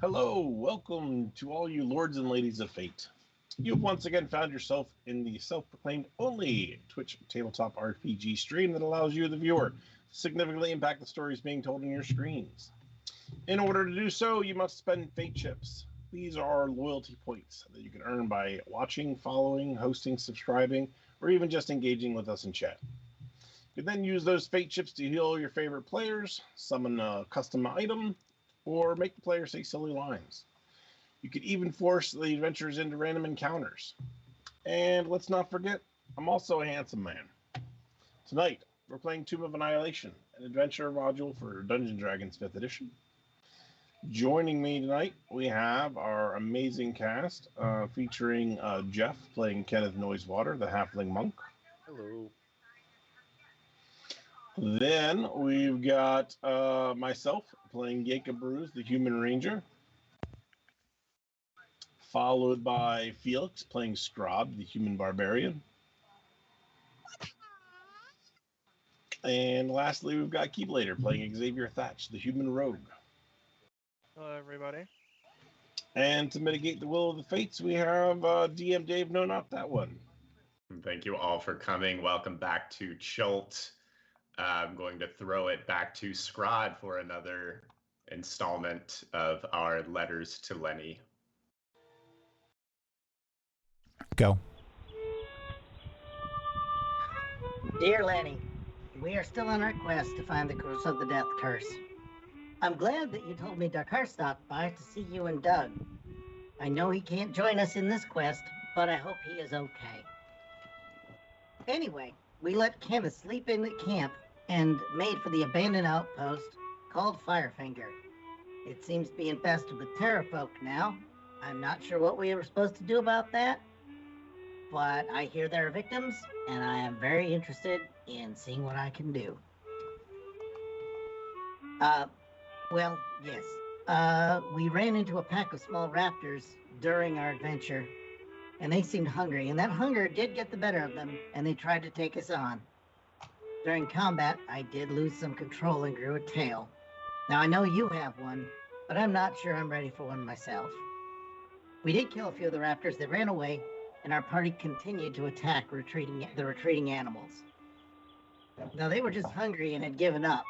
Hello, welcome to all you lords and ladies of fate. You've once again found yourself in the self-proclaimed only Twitch tabletop RPG stream that allows you, the viewer, to significantly impact the stories being told on your screens. In order to do so, you must spend fate chips. These are loyalty points that you can earn by watching, following, hosting, subscribing, or even just engaging with us in chat. You can then use those fate chips to heal your favorite players, summon a custom item, or make the player say silly lines. You could even force the adventurers into random encounters. And let's not forget, I'm also a handsome man. Tonight, we're playing Tomb of Annihilation, an adventure module for Dungeons & Dragons 5th edition. Joining me tonight, we have our amazing cast, featuring Jeff playing Kenneth Noisewater, the halfling monk. Hello. Then we've got myself playing Jacob Bruce, the human ranger. Followed by Felix playing Scrob, the human barbarian. And lastly, we've got Keyblader playing Xavier Thatch, the human rogue. Hello, everybody. And to mitigate the will of the fates, we have DM Dave. No, not that one. Thank you all for coming. Welcome back to Chult. I'm going to throw it back to Scrod for another installment of our letters to Lenny. Go. Dear Lenny, we are still on our quest to find the Curse of the Death Curse. I'm glad that you told me Dakar stopped by to see you and Doug. I know he can't join us in this quest, but I hope he is okay. Anyway, we let Kenneth sleep in the camp and made for the abandoned outpost called Firefinger. It seems to be infested with terrorfolk now. I'm not sure what we were supposed to do about that, but I hear there are victims, and I am very interested in seeing what I can do. Well, yes. We ran into a pack of small raptors during our adventure, and they seemed hungry, and that hunger did get the better of them, and they tried to take us on. During combat, I did lose some control and grew a tail. Now, I know you have one, but I'm not sure I'm ready for one myself. We did kill a few of the raptors that ran away, and our party continued to attack the retreating animals. Now, they were just hungry and had given up,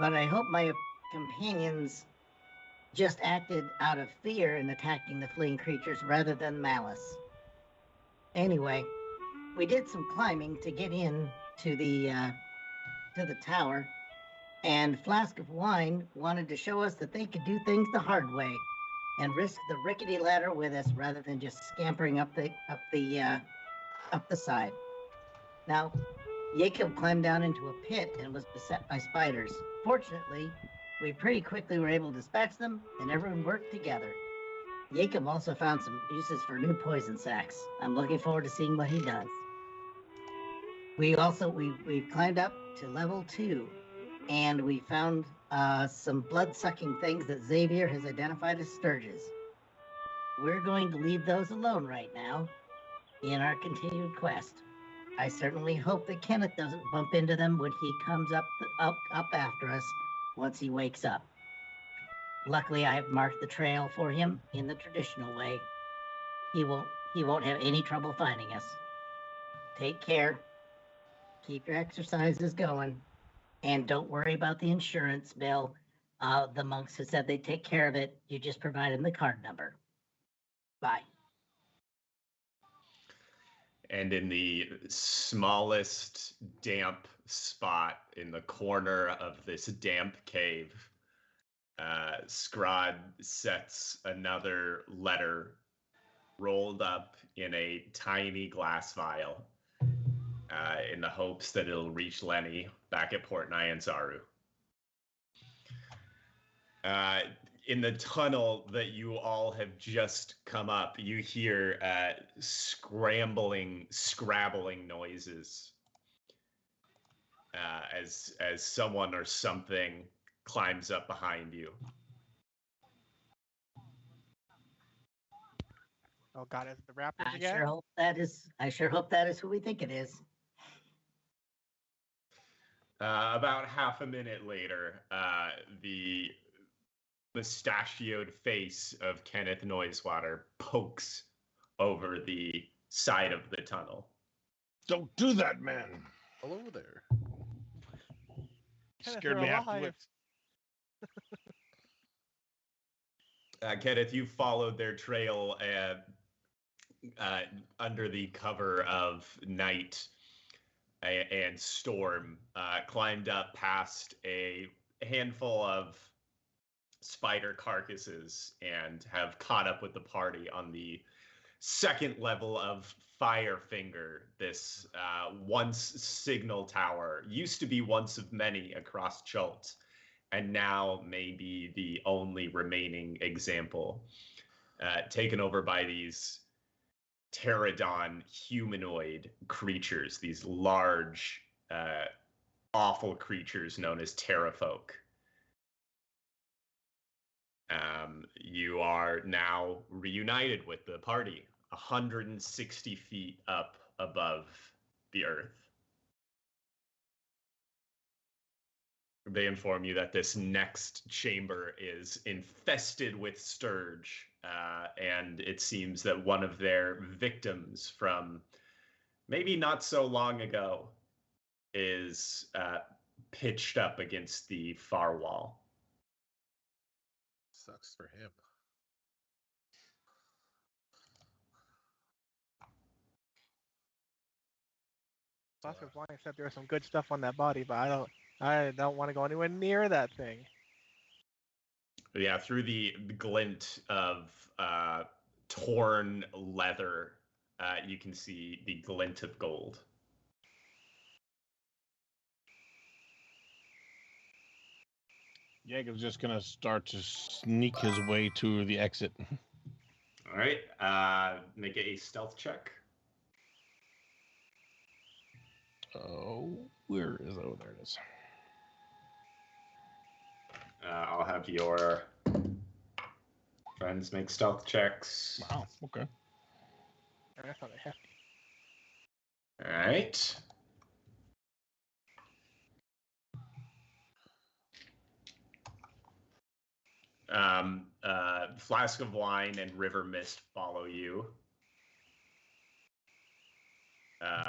but I hope my companions just acted out of fear in attacking the fleeing creatures rather than malice. Anyway, we did some climbing to get in to the tower, and Flask of Wine wanted to show us that they could do things the hard way and risk the rickety ladder with us rather than just scampering up the side. Now, Jacob climbed down into a pit and was beset by spiders. Fortunately, we pretty quickly were able to dispatch them, and everyone worked together. Jacob also found some uses for new poison sacs. I'm looking forward to seeing what he does. We've climbed up to level 2, and we found some blood-sucking things that Xavier has identified as sturges. We're going to leave those alone right now in our continued quest. I certainly hope that Kenneth doesn't bump into them when he comes up after us once he wakes up. Luckily, I have marked the trail for him in the traditional way. He won't have any trouble finding us. Take care. Keep your exercises going. And don't worry about the insurance bill. The monks have said they'd take care of it. You just provide them the card number. Bye. And in the smallest damp spot in the corner of this damp cave, Scrod sets another letter rolled up in a tiny glass vial in the hopes that it'll reach Lenny back at Port Nyanzaru. In the tunnel that you all have just come up, you hear scrabbling noises as someone or something climbs up behind you. Oh God, is it the Raptors I again? sure hope that is who we think it is. About half a minute later, the mustachioed face of Kenneth Noisewater pokes over the side of the tunnel. Don't do that, man. Hello there. Kenneth, Scared you're me alive. afterwards. Kenneth, you followed their trail under the cover of night and storm, climbed up past a handful of spider carcasses and have caught up with the party on the second level of Firefinger, this once signal tower. Used to be once of many across Chult, and now may be the only remaining example, taken over by these pterodon humanoid creatures, these large, awful creatures known as terrafolk. You are now reunited with the party, 160 feet up above the earth. They inform you that this next chamber is infested with scourge, and it seems that one of their victims from maybe not so long ago is pitched up against the far wall. Sucks for him. Flask of wine said there was some good stuff on that body, but I don't want to go anywhere near that thing. Yeah, through the glint of torn leather, you can see the glint of gold. Jaeg's just gonna start to sneak his way to the exit. All right, make a stealth check. Oh, where is? Oh, there it is. I'll have your friends make stealth checks. Wow. Okay. I thought I hefty. All right. Flask of Wine and River Mist follow you. Right.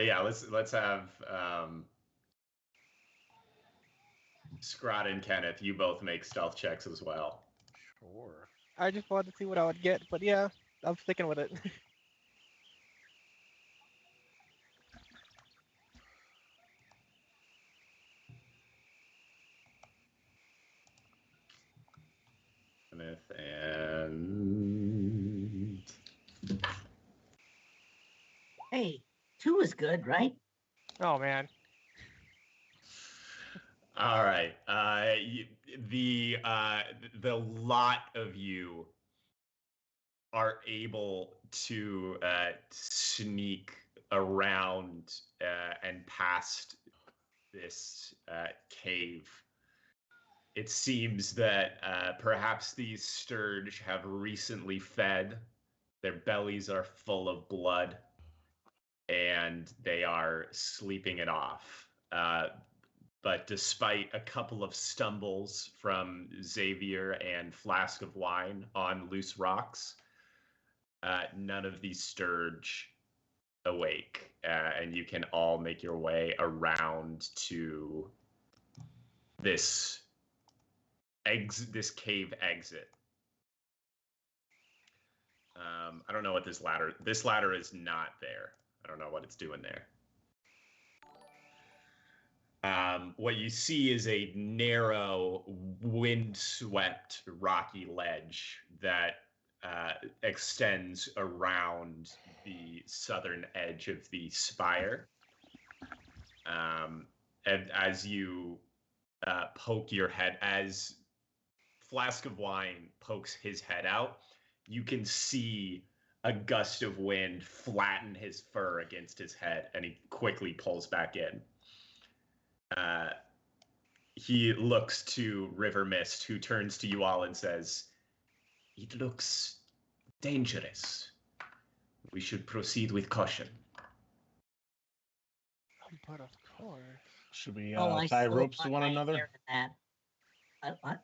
Yeah, let's have Scrod and Kenneth. You both make stealth checks as well. Sure. I just wanted to see what I would get, but yeah, I'm sticking with it. Kenneth and Hey, 2 is good, right? Oh man. all right. The lot of you are able to sneak around and past this cave. It seems that perhaps these scourge have recently fed. Their bellies are full of blood, and they are sleeping it off. But despite a couple of stumbles from Xavier and Flask of Wine on loose rocks, none of these scourge awake, and you can all make your way around to this cave exit. I don't know what this ladder is not there. I don't know what it's doing there. What you see is a narrow, windswept, rocky ledge that extends around the southern edge of the spire. And as you poke your head, as Flask of Wine pokes his head out, you can see a gust of wind flatten his fur against his head, and he quickly pulls back in. He looks to River Mist, who turns to you all and says, "It looks dangerous. We should proceed with caution. But of course. Should we I tie still ropes to want one my another? share in that. What?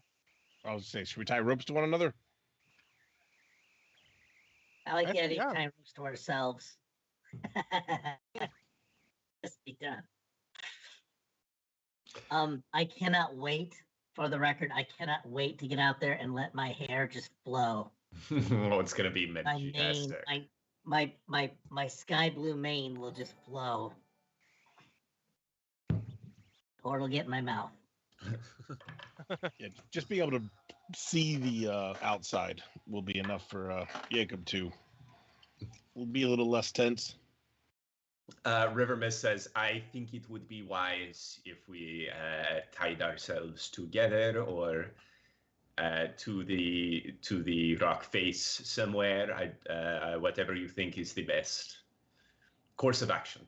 I was saying, should we tie ropes to one another? I like the That's- idea yeah. of tying ropes to ourselves. Just be done. I cannot wait. For the record, I cannot wait to get out there and let my hair just flow. Oh, it's gonna be My mane, majestic. my sky blue mane will just flow. Or it'll get in my mouth. Yeah, just being able to see the outside will be enough for Jacob to. We'll be a little less tense. River Mist says, I think it would be wise if we tied ourselves together or to the rock face somewhere. Whatever you think is the best course of action.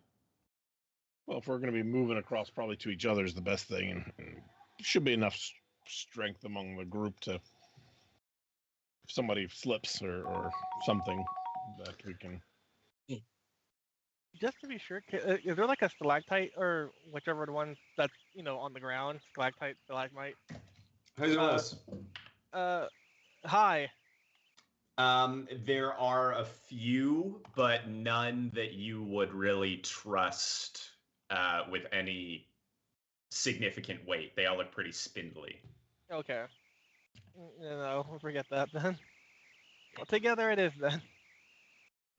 Well, if we're going to be moving across, probably to each other is the best thing, and should be enough strength among the group to. If somebody slips or something, that we can. Just to be sure, is there like a stalactite or whichever the one that's on the ground? Stalactite, stalagmite. How's Hi. There are a few, but none that you would really trust with any significant weight. They all look pretty spindly. Okay. No, we'll forget that then. Well, together it is then.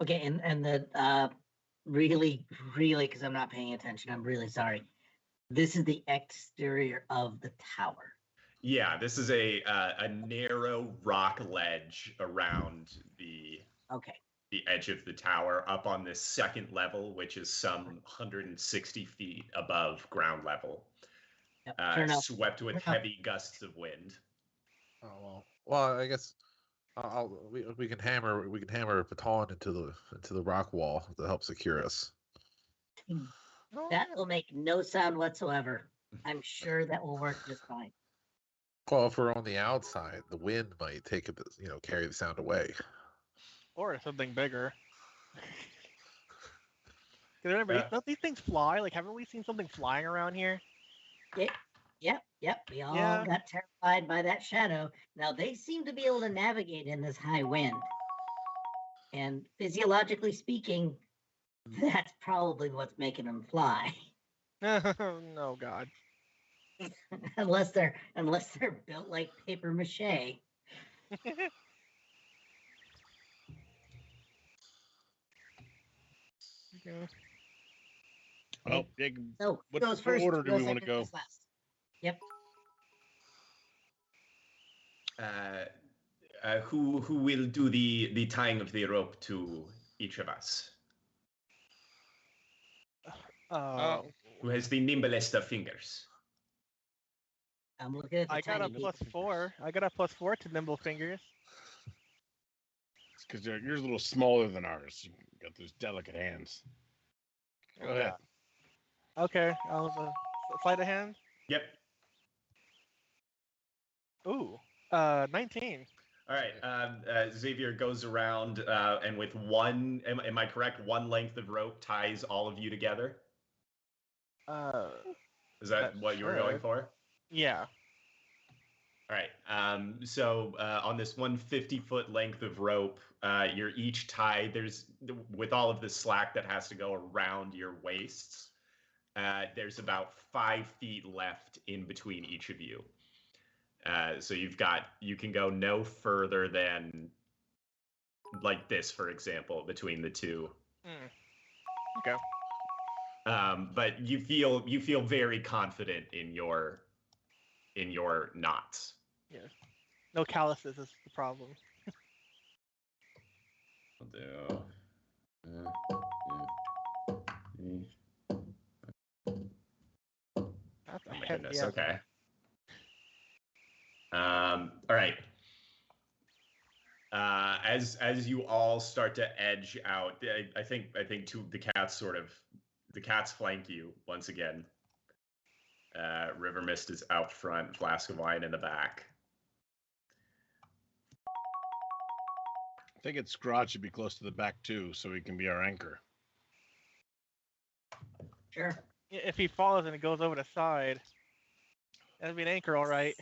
Okay, and the really, because I'm not paying attention, I'm really sorry. This is the exterior of the tower. Yeah, this is a narrow rock ledge around the edge of the tower, up on this second level, which is some 160 feet above ground level. Yep, Swept with heavy gusts of wind. Oh well, I guess we can hammer a baton into the rock wall to help secure us. That will make no sound whatsoever. I'm sure that will work just fine. Well, if we're on the outside, the wind might take it, carry the sound away. Or something bigger. Remember, don't these things fly? Like, haven't we seen something flying around here? Yep. We all got terrified by that shadow. Now they seem to be able to navigate in this high wind. And physiologically speaking, that's probably what's making them fly. No, God. unless they're built like paper mache. Okay. Well, Jacob, So what goes first. order do we want to second, go? goes last. Yep. Who will do the tying of the rope to each of us? Who has the nimblest of fingers? I'm looking at the I got a tiny people. +4. I got a +4 to nimble fingers. It's because yours a little smaller than ours. You got those delicate hands. Go ahead. Okay, sleight of hand. Yep. Ooh, 19. All right. Xavier goes around and with one, am I correct? One length of rope ties all of you together. Is that what you were going for? Yeah. All right. So on this 150-foot length of rope, you're each tied. With all of the slack that has to go around your waists, there's about 5 feet left in between each of you. So you can go no further than like this, for example, between the two. Okay. But you feel very confident in your knots. Yeah. No calluses is the problem. I'll do. That's a Oh my heavy goodness. ass- Okay. All right. As you all start to edge out, I think the cats flank you once again. River Mist is out front, flask of wine in the back. think it's Scrod should be close to the back too, so he can be our anchor. Sure. If he falls and it goes over the side, that'd be an anchor, all right.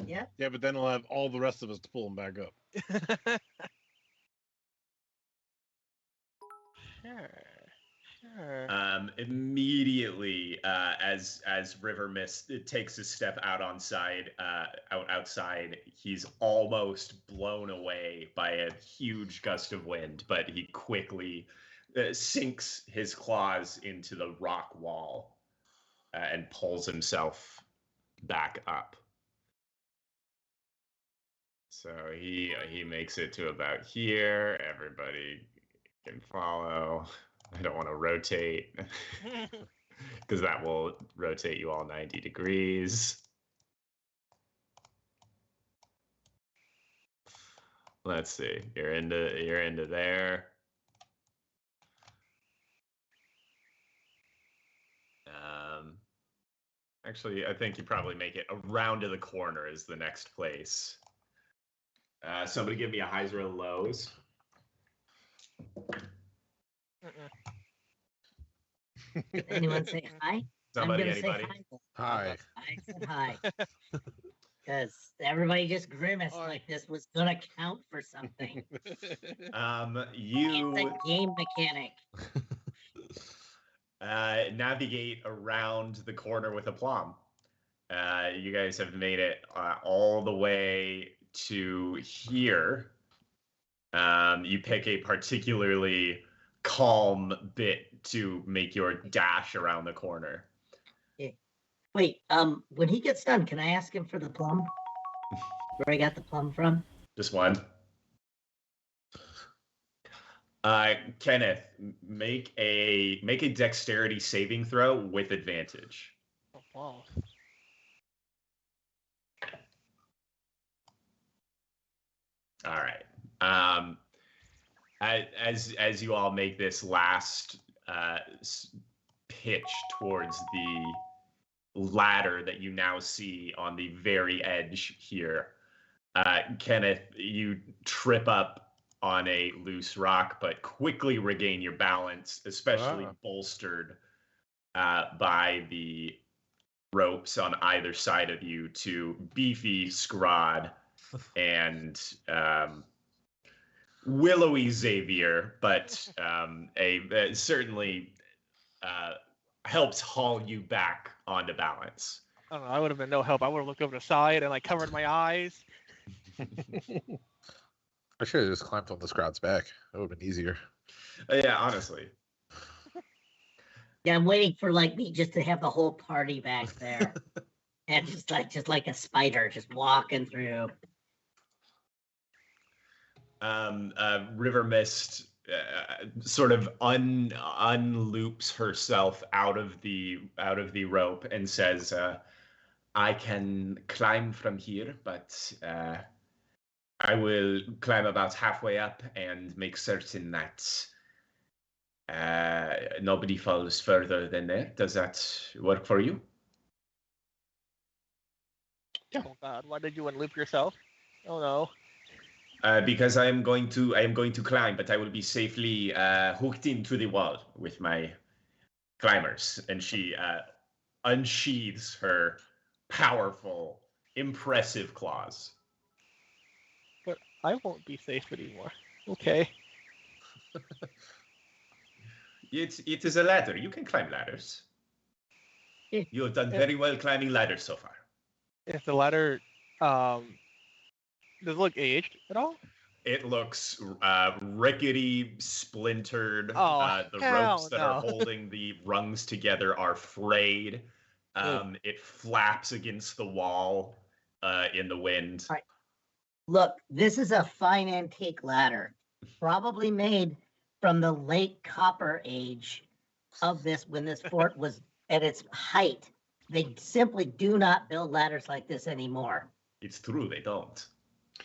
Yeah. Yeah, but then he'll have all the rest of us to pull him back up. Sure. Immediately, as River Mist takes a step out outside, he's almost blown away by a huge gust of wind, but he quickly sinks his claws into the rock wall and pulls himself back up. So he makes it to about here. Everybody can follow. I don't want to rotate because that will rotate you all 90 degrees. Let's see. You're into there. Actually, I think you probably make it around to the corner is the next place. Somebody give me a highs or lows. Did anyone say hi? Somebody, I'm gonna anybody? say Hi. I said hi. Because everybody just grimaced like this was gonna count for something. You It's a game mechanic. navigate around the corner with aplomb. You guys have made it all the way to here. You pick a particularly calm bit to make your dash around the corner. Wait, when he gets done, can I ask him for the plum? Where I got the plum from? Just one. Kenneth, make a dexterity saving throw with advantage. Oh, wow. All right. As you all make this last pitch towards the ladder that you now see on the very edge here, Kenneth, you trip up on a loose rock, but quickly regain your balance, especially bolstered by the ropes on either side of you to beefy Scrod and willowy Xavier, but certainly helps haul you back onto balance. I don't know. I would have been no help. I would have looked over the side and like covered my eyes. I should have just climbed on the Scrod's back. That would have been easier. Yeah, honestly. Yeah, I'm waiting for like me just to have the whole party back there, and just like a spider just walking through. River Mist sort of unloops herself out of the rope and says, "I can climb from here, but I will climb about halfway up and make certain that nobody falls further than there. Does that work for you?" Yeah. Oh God, why did you unloop yourself? Oh no. Because I am going to climb, but I will be safely hooked into the wall with my climbers. And she unsheathes her powerful, impressive claws. But I won't be safe anymore. Okay. It is a ladder. You can climb ladders. You have done very well climbing ladders so far. Is the ladder does it look aged at all? It looks rickety, splintered. Oh, the hell ropes that are no. holding the rungs together are frayed. It flaps against the wall in the wind. All right. Look, this is a fine antique ladder, probably made from the late Copper Age of this, when this fort was at its height. They simply do not build ladders like this anymore. It's true, they don't.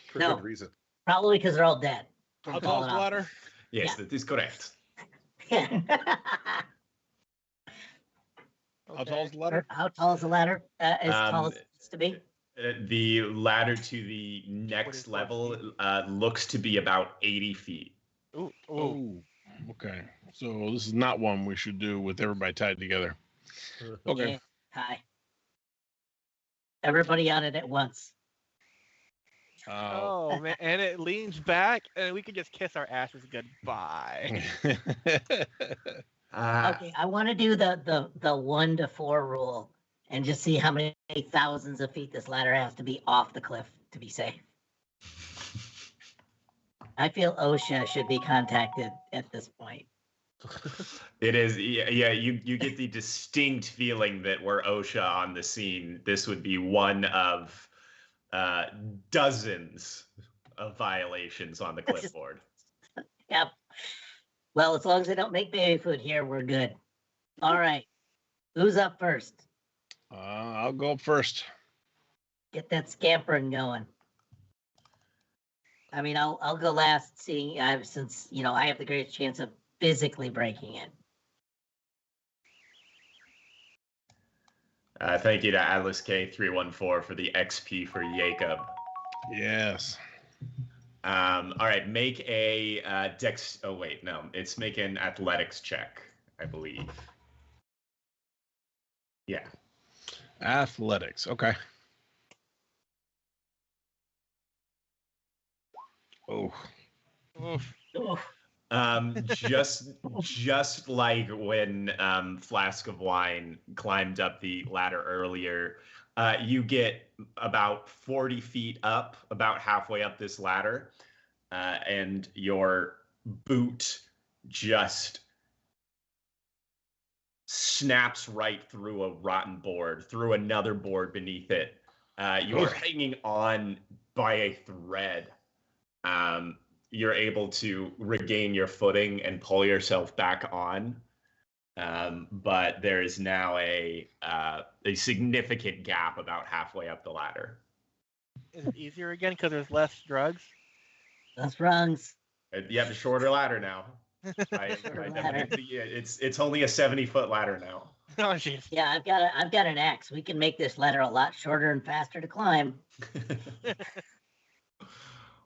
For No. good reason. Probably because they're all dead. How tall is the ladder? Yes, Yeah. that is correct. How tall is the ladder? How tall is the ladder? As tall as Um, it needs to be? The ladder to the next 44 level feet. looks to be about 80 feet. Ooh. Oh, okay. So this is not one we should do with everybody tied together. Okay. Yeah. Hi. Everybody on it at once. Oh man, and it leans back, and we can just kiss our asses goodbye. Okay, I want to do the 1 to 4 rule and just see how many thousands of feet this ladder has to be off the cliff to be safe. I feel OSHA should be contacted at this point. It is, yeah. You get the distinct feeling that were OSHA on the scene, this would be one of dozens of violations on the clipboard. Yep. Well, as long as they don't make baby food here, we're good. All right. Who's up first? I'll go up first. Get that scampering going. I mean, I'll go last, seeing since I have the greatest chance of physically breaking it. Thank you to Atlas K314 for the XP for Jacob. Yes. All right, make a dex. Oh wait, no, it's make an athletics check, I believe. Yeah. Athletics. Okay. Oh. Oof. Just like when Flask of Wine climbed up the ladder earlier, you get about 40 feet up, about halfway up this ladder, and your boot just snaps right through a rotten board, through another board beneath it. You're hanging on by a thread. You're able to regain your footing and pull yourself back on. But there is now a significant gap about halfway up the ladder. Is it easier again because there's less drugs? Less rungs. You have a shorter ladder now. Shorter ladder. It's only a 70-foot ladder now. Oh jeez. Yeah, I've got an axe. We can make this ladder a lot shorter and faster to climb.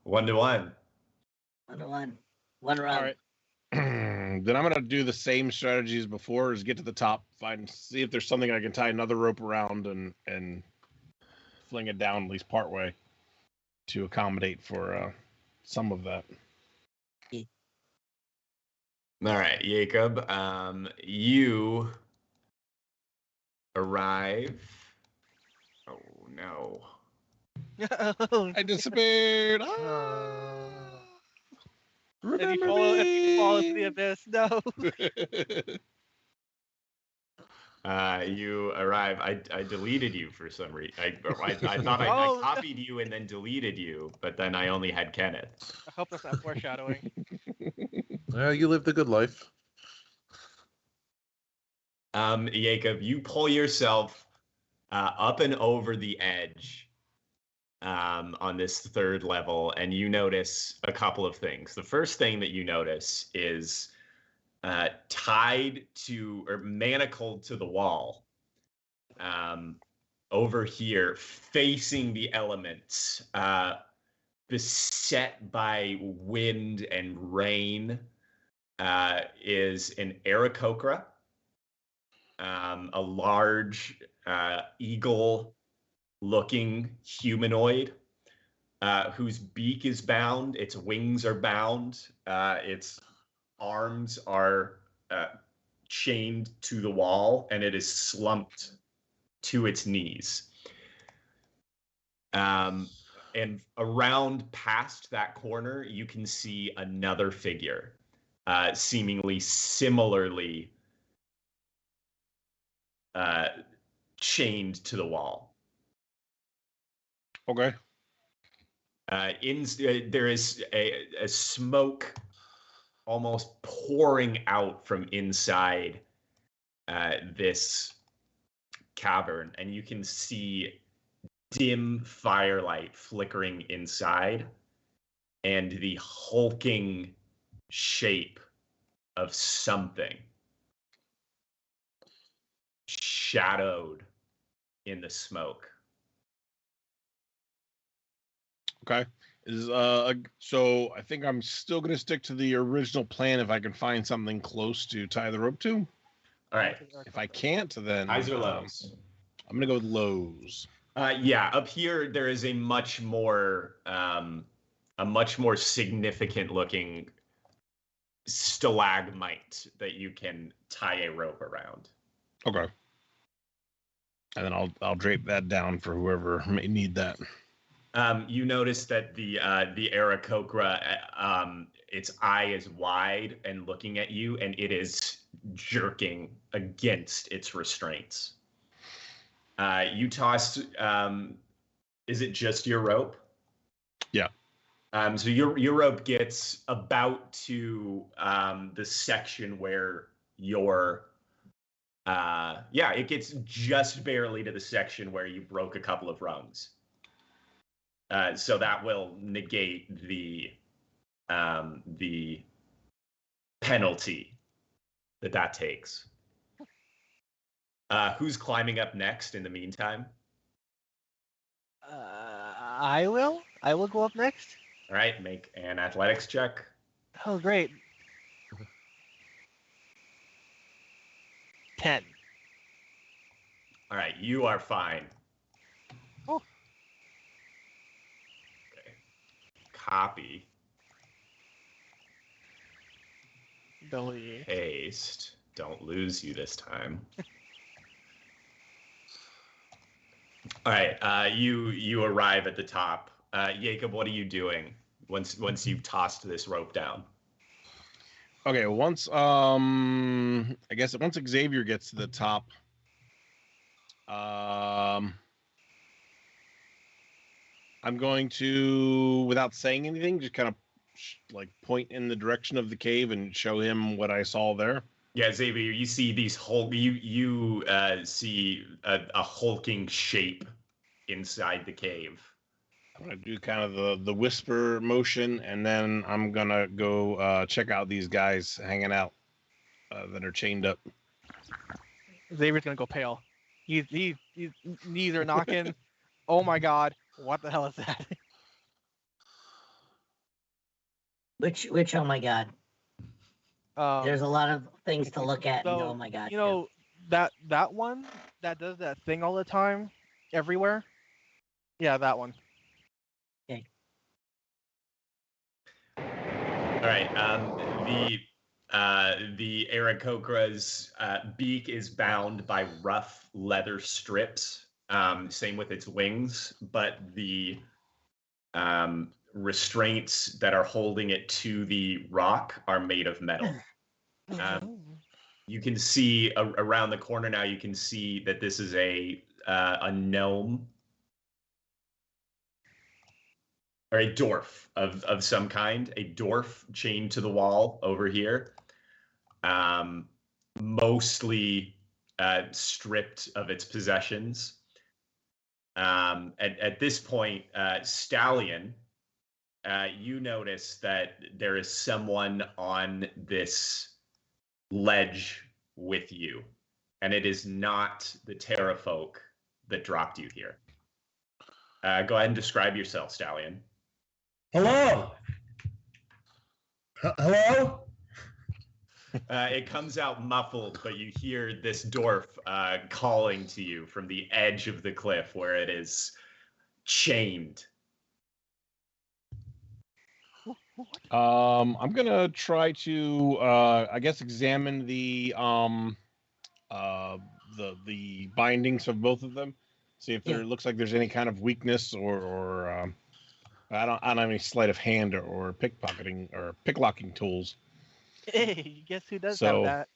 1 to 1. 1 to 1. 1 rung. All right. Then I'm gonna do the same strategy as before: is get to the top, see if there's something I can tie another rope around and fling it down at least part way to accommodate for some of that. All right, Jacob. You arrive. Oh no. I disappeared. If you fall into the abyss, no. You arrive. I deleted you for some reason. I thought I copied you and then deleted you, but then I only had Kenneth. I hope that's not foreshadowing. Well, you lived a good life. Jacob, you pull yourself up and over the edge on this third level, and you notice a couple of things. The first thing that you notice is tied to or manacled to the wall over here, facing the elements, beset by wind and rain, is an Aarakocra, a large eagle-looking humanoid whose beak is bound, its wings are bound, its arms are chained to the wall, and it is slumped to its knees. And around past that corner, you can see another figure, seemingly similarly chained to the wall. Okay. There is a smoke almost pouring out from inside this cavern, and you can see dim firelight flickering inside, and the hulking shape of something shadowed in the smoke. Okay. So I think I'm still gonna stick to the original plan if I can find something close to tie the rope to. All right. If I can't, then Highs or lows? I'm gonna go with lows. Yeah, up here there is a much more significant looking stalagmite that you can tie a rope around. Okay. And then I'll drape that down for whoever may need that. You notice that the Aarakocra, its eye is wide and looking at you, and it is jerking against its restraints. You toss. Is it just your rope? Yeah. So your rope gets about to the section where your it gets just barely to the section where you broke a couple of rungs. So that will negate the penalty that takes. Who's climbing up next in the meantime? I will. I will go up next. All right, make an athletics check. Oh, great. 10. All right, you are fine. Oh. Okay. Copy. Delete. Paste. Don't lose you this time. All right, you arrive at the top. Jacob, what are you doing once you've tossed this rope down? Okay, once Xavier gets to the top, I'm going to, without saying anything, just kind of like point in the direction of the cave and show him what I saw there. Yeah, Xavier, you see these you see a hulking shape inside the cave. I'm gonna do kind of the whisper motion, and then I'm gonna go check out these guys hanging out that are chained up. Xavier's gonna go pale. He's knees are knocking. Oh my god! What the hell is that? Which oh my god. There's a lot of things to look at and go, oh my god. You know that one that does that thing all the time, everywhere. Yeah, that one. Okay. All right. The Aarakocra's beak is bound by rough leather strips. Same with its wings, but the restraints that are holding it to the rock are made of metal. You can see around the corner now. You can see that this is a gnome or a dwarf of some kind. A dwarf chained to the wall over here, mostly stripped of its possessions. At this point, Stallion, you notice that there is someone on this ledge with you, and it is not the Terrafolk that dropped you here. Go ahead and describe yourself, Stallion. Hello? Hello? It comes out muffled, but you hear this dwarf calling to you from the edge of the cliff where it is chained. I'm gonna try to, I guess, examine the bindings of both of them. See if there looks like there's any kind of weakness or I don't have any sleight of hand or pickpocketing or picklocking tools. Hey, guess who does have that?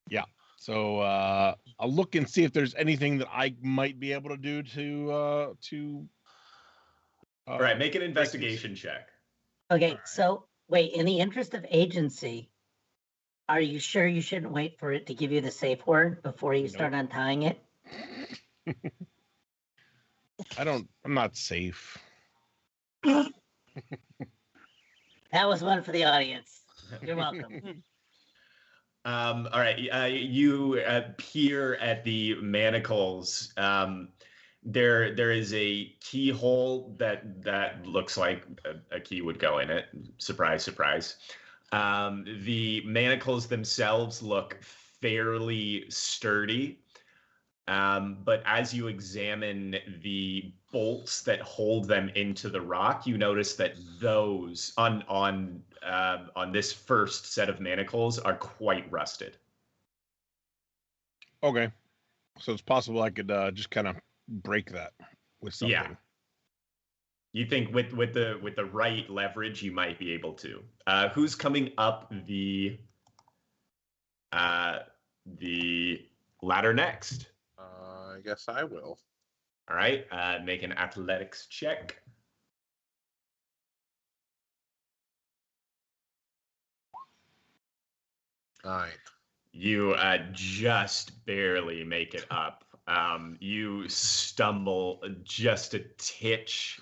Yeah. So I'll look and see if there's anything that I might be able to do to. All right, make an investigation check. Okay, right. so wait, in the interest of agency, are you sure you shouldn't wait for it to give you the safe word before you start untying it? I'm not safe. That was one for the audience. You're welcome. All right, you peer at the manacles. There is a keyhole that looks like a key would go in it. Surprise, surprise. The manacles themselves look fairly sturdy. But as you examine the bolts that hold them into the rock, you notice that those on this first set of manacles are quite rusted. Okay. So it's possible I could just kind of break that with something. Yeah. You think with the right leverage, you might be able to. Who's coming up the ladder next? I guess I will. All right. Make an athletics check. Nine. You just barely make it up. You stumble just a titch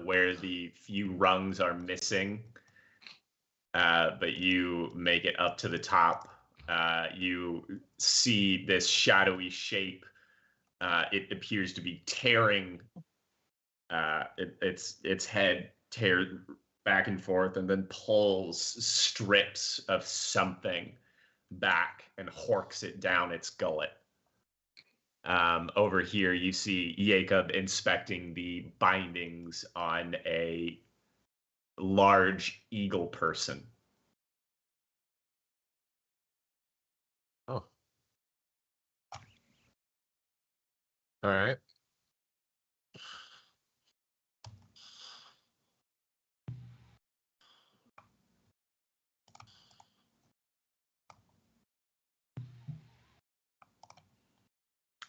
where the few rungs are missing, but you make it up to the top. You see this shadowy shape. It appears to be tearing its head tears back and forth and then pulls strips of something back and horks it down its gullet. Over here, you see Jacob inspecting the bindings on a large eagle person. Oh. All right.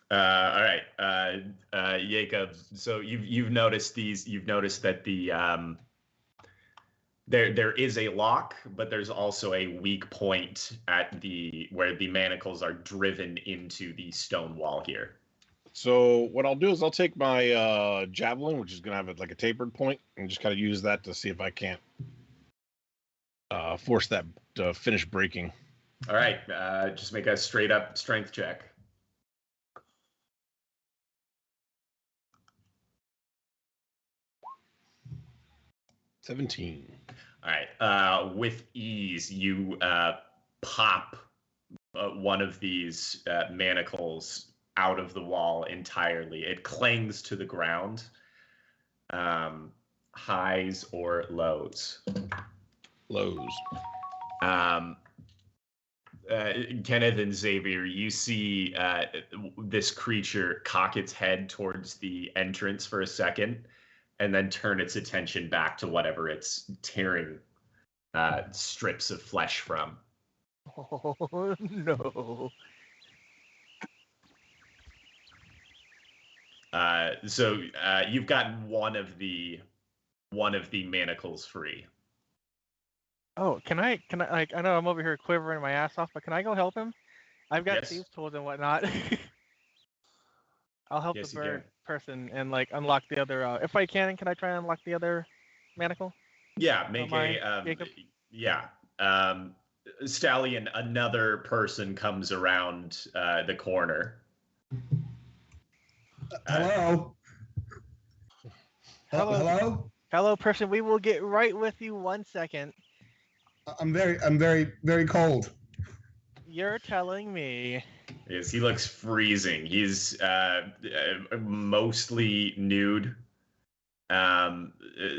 All right, Jacob. So you've noticed these. You've noticed that the there is a lock, but there's also a weak point at the where the manacles are driven into the stone wall here. So what I'll do is I'll take my javelin, which is going to have like a tapered point, and just kind of use that to see if I can't force that to finish breaking. All right, just make a straight up strength check. $17. All right, with ease, you pop one of these manacles out of the wall entirely. It clings to the ground. Highs or lows? Lows. Kenneth and Xavier, you see this creature cock its head towards the entrance for a second and then turn its attention back to whatever it's tearing strips of flesh from. Oh no. So you've gotten one of the manacles free. Oh, can I like I know I'm over here quivering my ass off, but can I go help him? I've got Yes. thieves tools and whatnot. I'll help Yes, the you bird can. person and like unlock the other if I can I try and unlock the other manacle? Yeah, make mind, a Jacob? yeah. Stallion, another person comes around the corner. Hello? Hello. Hello? Hello person, we will get right with you 1 second. I'm very, very cold. You're telling me. Yes, he looks freezing. He's mostly nude,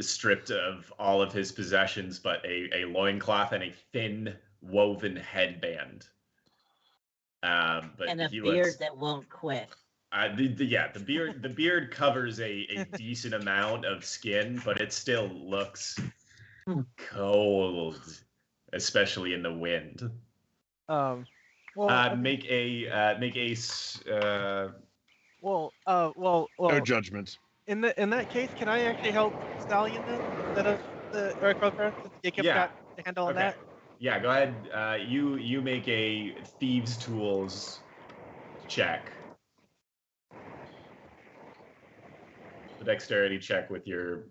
stripped of all of his possessions, but a loincloth and a thin woven headband. But And a he beard looks, that won't quit. the beard covers a decent amount of skin, but it still looks cold, especially in the wind. Well, Make a No judgment. in that case, can I actually help Stallion then instead of the Eric Roper since Jacob Yeah. got the handle on that? Yeah, go ahead. You make a thieves' tools check. A dexterity check with your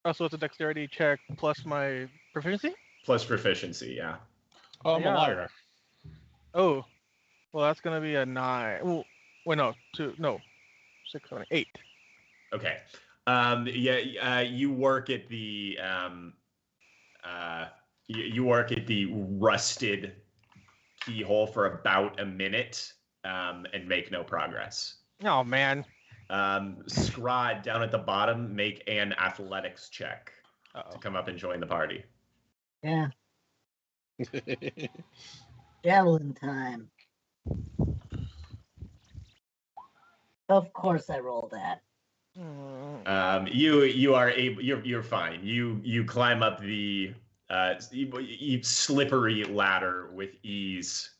Also, it's a dexterity check plus my proficiency. plus proficiency. Yeah. Oh, I'm Yeah. a liar. Oh, well, that's gonna be a 9. Oh, wait, no, 2. No, 6, 7, 8. Okay. You work at the you work at the rusted keyhole for about a minute and make no progress. Oh man. Scrod down at the bottom, make an athletics check Uh-oh. to come up and join the party. Yeah. Javelin time. Of course I roll that. You are able. You're fine. You climb up the slippery ladder with ease,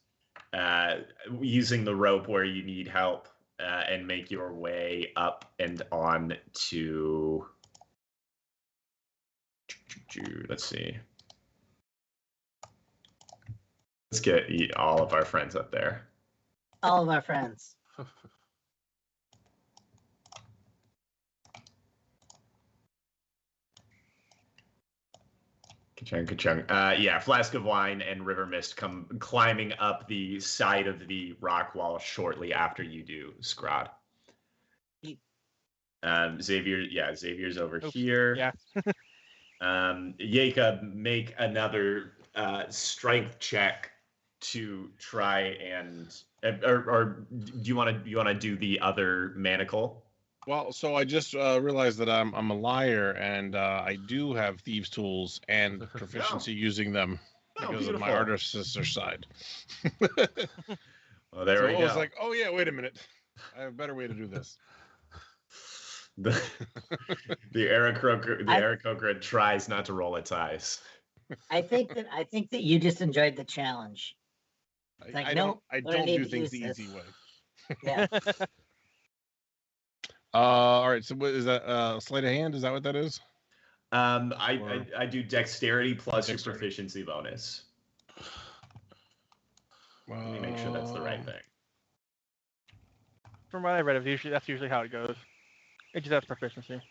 using the rope where you need help, and make your way up and on to. Let's see. Let's get all of our friends up there. All of our friends. Ka-chung. Yeah, Flask of Wine and River Mist come climbing up the side of the rock wall shortly after you do, Scrod. Xavier's over here. Yeah. Jacob, make another strength check to try and, or do you want to do the other manacle? Well, so I just realized that I'm a liar, and I do have thieves' tools and proficiency using them because of my artificer side. Well, there we go. I was like, oh yeah, wait a minute, I have a better way to do this. The Aarakocra tries not to roll its eyes. I think that you just enjoyed the challenge. Like, I don't do things the easy way. Yeah. All right. So what is that? Sleight of hand? Is that what that is? I do dexterity plus Dexterity. your proficiency bonus. Let me make sure that's the right thing. From what I read, that's usually how it goes. It just has proficiency.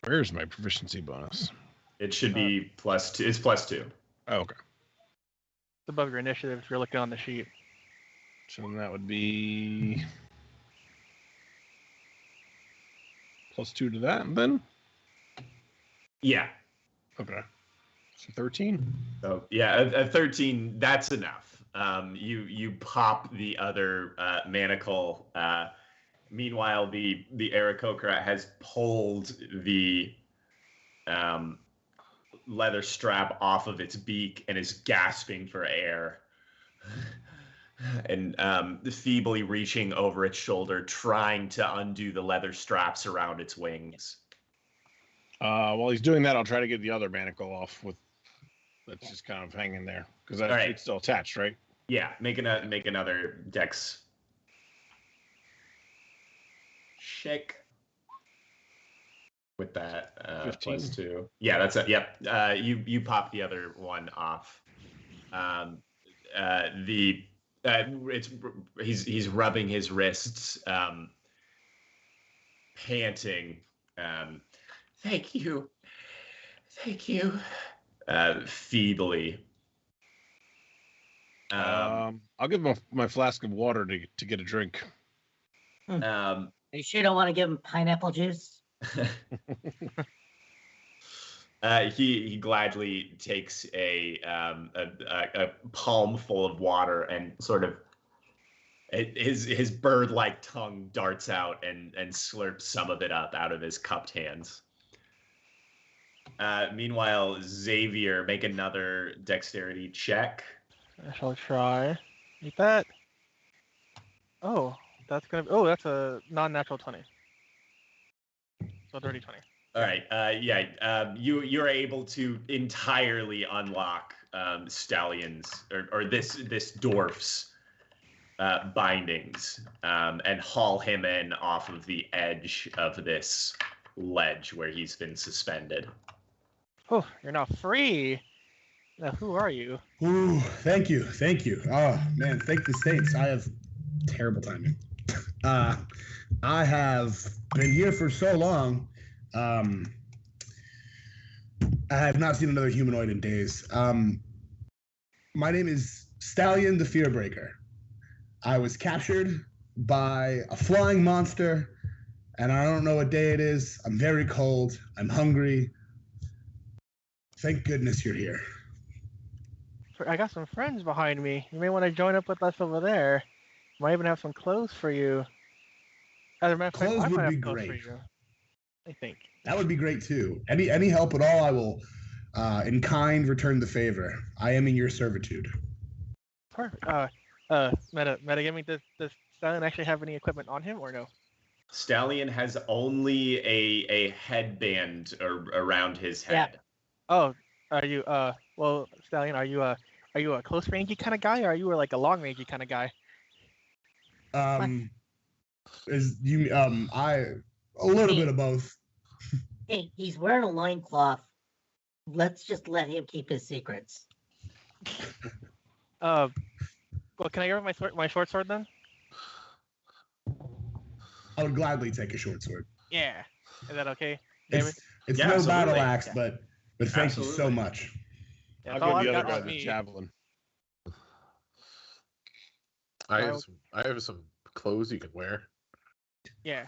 Where's my proficiency bonus? It should be +2. It's +2. Oh, okay. It's above your initiative if you're looking on the sheet. So then that would be +2 to that, then? Yeah. Okay. So 13? So yeah, a 13. That's enough. You pop the other manacle. Meanwhile, the Aarakocra has pulled the leather strap off of its beak and is gasping for air. And feebly reaching over its shoulder, trying to undo the leather straps around its wings. While he's doing that, I'll try to get the other manacle off with that's just kind of hanging there because it's still attached, right? Yeah, make another dex check with that 15. +2. Yeah, that's it. Yep. You pop the other one off. He's rubbing his wrists, panting. Thank you, feebly. I'll give him my flask of water to get a drink. Are you sure you don't want to give him pineapple juice? He gladly takes a palm full of water and sort of his bird-like tongue darts out and slurps some of it up out of his cupped hands. Meanwhile, Xavier, make another dexterity check. I shall try. Eat that. Oh, that's a non-natural 20. So dirty 20. All right. You're able to entirely unlock Stallion's or this dwarf's bindings and haul him in off of the edge of this ledge where he's been suspended. Oh, you're now free. Now, who are you? Ooh, thank you. Oh man, thank the saints. I have terrible timing. I have been here for so long. I have not seen another humanoid in days. My name is Stallion the Fearbreaker. I was captured by a flying monster, and I don't know what day it is. I'm very cold. I'm hungry. Thank goodness you're here. I got some friends behind me. You may want to join up with us over there. Might even have some clothes for you. As a matter of fact, Clothes I would might be have clothes for great. you. I think. That would be great too. Any help at all, I will, in kind, return the favor. I am in your servitude. Perfect. Metagaming, does Stallion actually have any equipment on him or no? Stallion has only a headband around his Yeah. head. Oh, are you well, Stallion, are you a close rangey kind of guy, or are you like a long rangey kind of guy? A little bit of both. Hey, he's wearing a loincloth. Let's just let him keep his secrets. Well, can I get my short sword then? I would gladly take a short sword. Yeah. Is that okay, David? It's Yeah, no absolutely. battle axe, Yeah. but thank you so Absolutely. much. Yeah, I'll that's all give the I've other got guy on the me. javelin. I have some clothes you can wear. Yeah.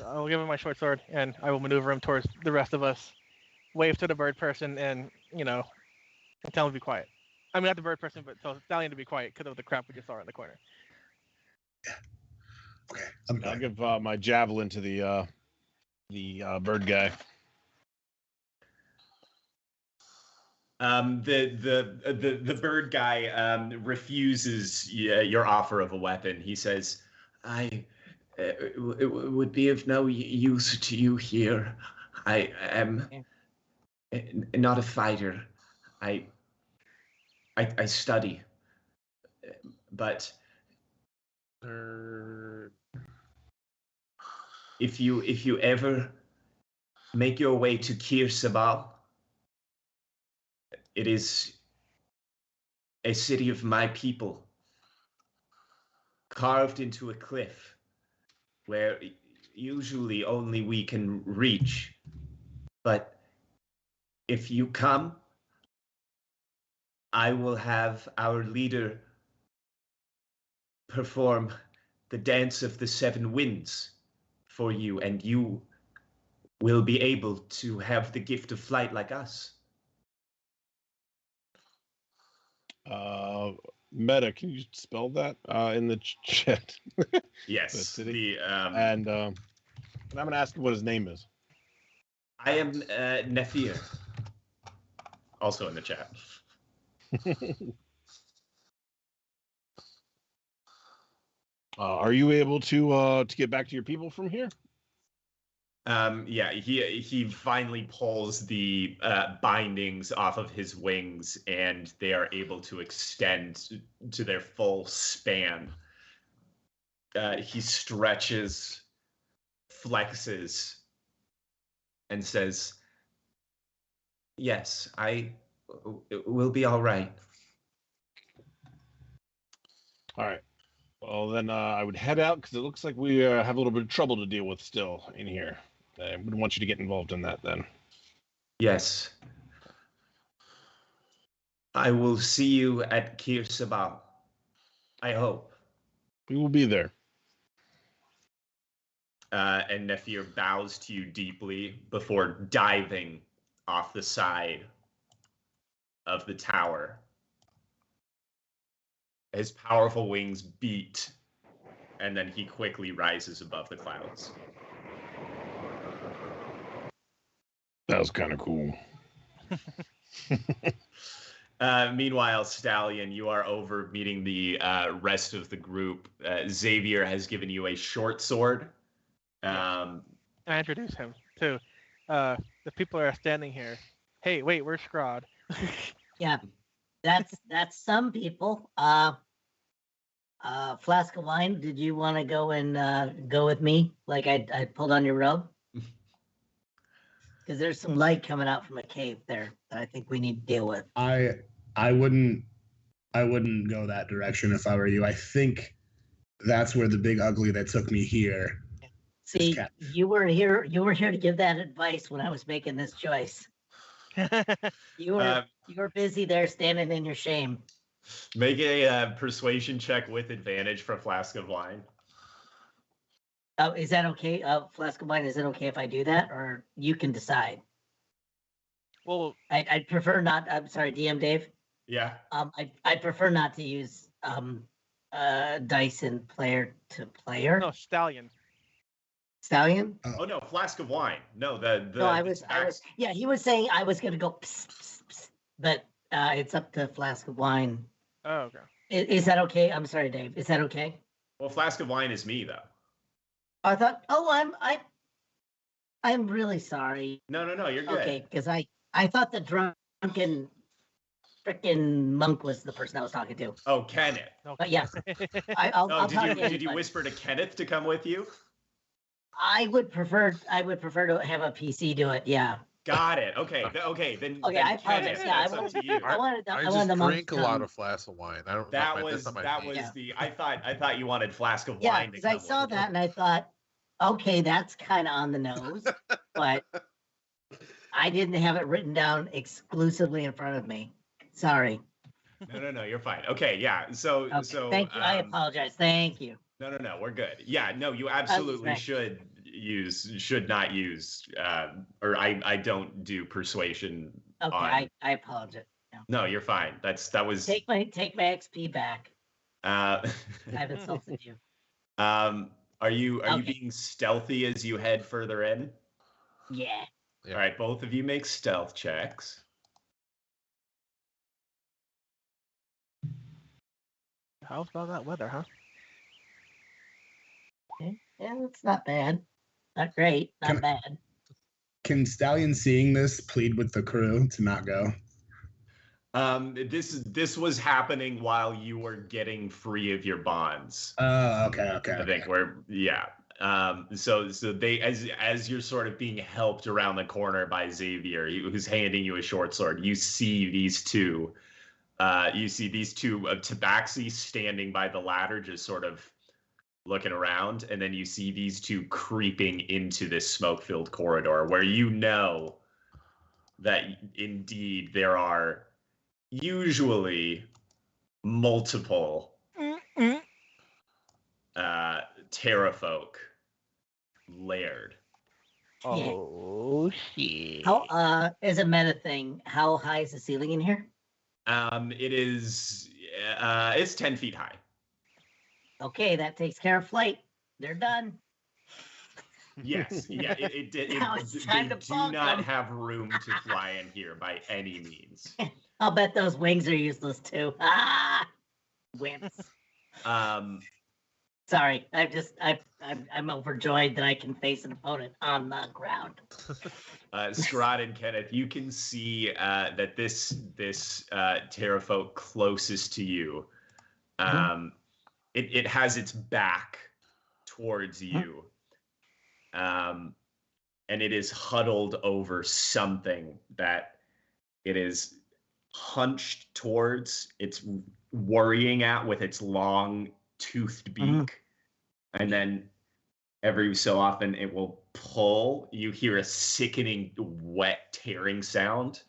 I will give him my short sword, and I will maneuver him towards the rest of us. Wave to the bird person, and and tell him to be quiet. I mean, not the bird person, but tell Stallion to be quiet because of the crap we just saw in the corner. Okay, I'll give my javelin to the bird guy. The bird guy refuses your offer of a weapon. He says, it would be of no use to you here. I am not a fighter. I study, but if you ever make your way to Kir Sabal, it is a city of my people, carved into a cliff, where usually only we can reach. But if you come, I will have our leader perform the dance of the seven winds for you, and you will be able to have the gift of flight like us. Meta, can you spell that in the chat? Yes. And I'm gonna ask him what his name is. I am Nephir. Also in the chat. Are you able to get back to your people from here? Yeah, he finally pulls the bindings off of his wings, and they are able to extend to their full span. He stretches, flexes, and says, "Yes, I will be all right." All right. Well, then I would head out because it looks like we have a little bit of trouble to deal with still in here. I wouldn't want you to get involved in that then. Yes. I will see you at Kir Sabal. I hope. We will be there. And Nephir bows to you deeply before diving off the side of the tower. His powerful wings beat, and then he quickly rises above the clouds. That was kind of cool. Meanwhile, Stallion, you are over meeting the rest of the group. Xavier has given you a short sword. I introduce him to the people that are standing here. Hey, wait, where's Scrod? Yeah, that's some people. Flask of wine. Did you want to go and go with me? Like I pulled on your robe? Because there's some light coming out from a cave there that I think we need to deal with. I wouldn't go that direction if I were you. I think that's where the big ugly that took me here. See, you were here to give that advice when I was making this choice. You were busy there standing in your shame. Make a persuasion check with advantage for a flask of wine. Oh, is that okay? Flask of wine, is it okay if I do that? Or you can decide. Well, I'd prefer not. I'm sorry, DM Dave. Yeah. I'd prefer not to use dice in player to player. no, Stallion. Stallion? Oh no, flask of wine. No, No, I was. Yeah, he was saying I was gonna go, psst, psst, psst, but it's up to Flask of Wine. Oh, okay. Is that okay? I'm sorry, Dave. Is that okay? Well, flask of wine is me though. I thought. Oh, I'm really sorry. No, you're good. Okay, because I thought the drunken freaking monk was the person I was talking to. Oh, Kenneth. But yeah, I'll talk to Did you anybody. whisper to Kenneth to come with you? I would prefer to have a PC do it. Yeah. Got it. Okay. Then. Okay, then I apologize. Kenneth, Yeah, that's up to you. I wanted I the just monk drink to a lot come. of flasks of wine. I don't. That that's was not my thing. Yeah. the. I thought you wanted flask of Yeah, wine. because I saw that and I thought, okay, that's kind of on the nose, but I didn't have it written down exclusively in front of me. Sorry. No, you're fine. Okay, yeah. So Okay, so thank you. I apologize. Thank you. No, we're good. Yeah, no, you absolutely right. should not use or I don't do persuasion Okay, on. I apologize. No, you're fine. That was Take my XP back. uh I've insulted you. are you Okay. being stealthy as you head further in? Yeah. Yeah. All right, both of you make stealth checks. How's about that weather, huh? Okay. Yeah, it's not bad. Not great. Not Can- bad. Can Stallion, seeing this, plead with the crew to not go? This was happening while you were getting free of your bonds. Oh, okay. I think so they as you're sort of being helped around the corner by Xavier, who's handing you a short sword, you see these two tabaxi standing by the ladder, just sort of looking around, and then you see these two creeping into this smoke-filled corridor where you know that indeed there are usually multiple terrafolk layered. Oh shit. How as a meta thing, how high is the ceiling in here? It is it's 10 feet high. Okay, that takes care of flight. They're done. Yes, yeah, Now it's time they to do bonk not them. have room to fly in here by any means. I'll bet those wings are useless too. Ah, wimps. Sorry, I'm overjoyed that I can face an opponent on the ground. Scrod and Kenneth, you can see that this terrafolk closest to you, it has its back towards you, and it is huddled over something that it is hunched towards. It's worrying at with its long toothed beak, and then every so often it will pull. You hear a sickening, wet, tearing sound,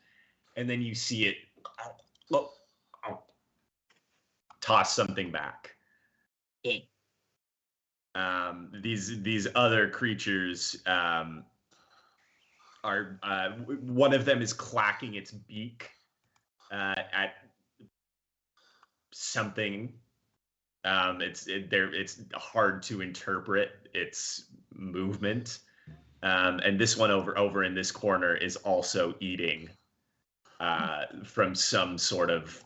and then you see it toss something back. These other creatures are one of them is clacking its beak at something. It's hard to interpret its movement, and this one over in this corner is also eating from some sort of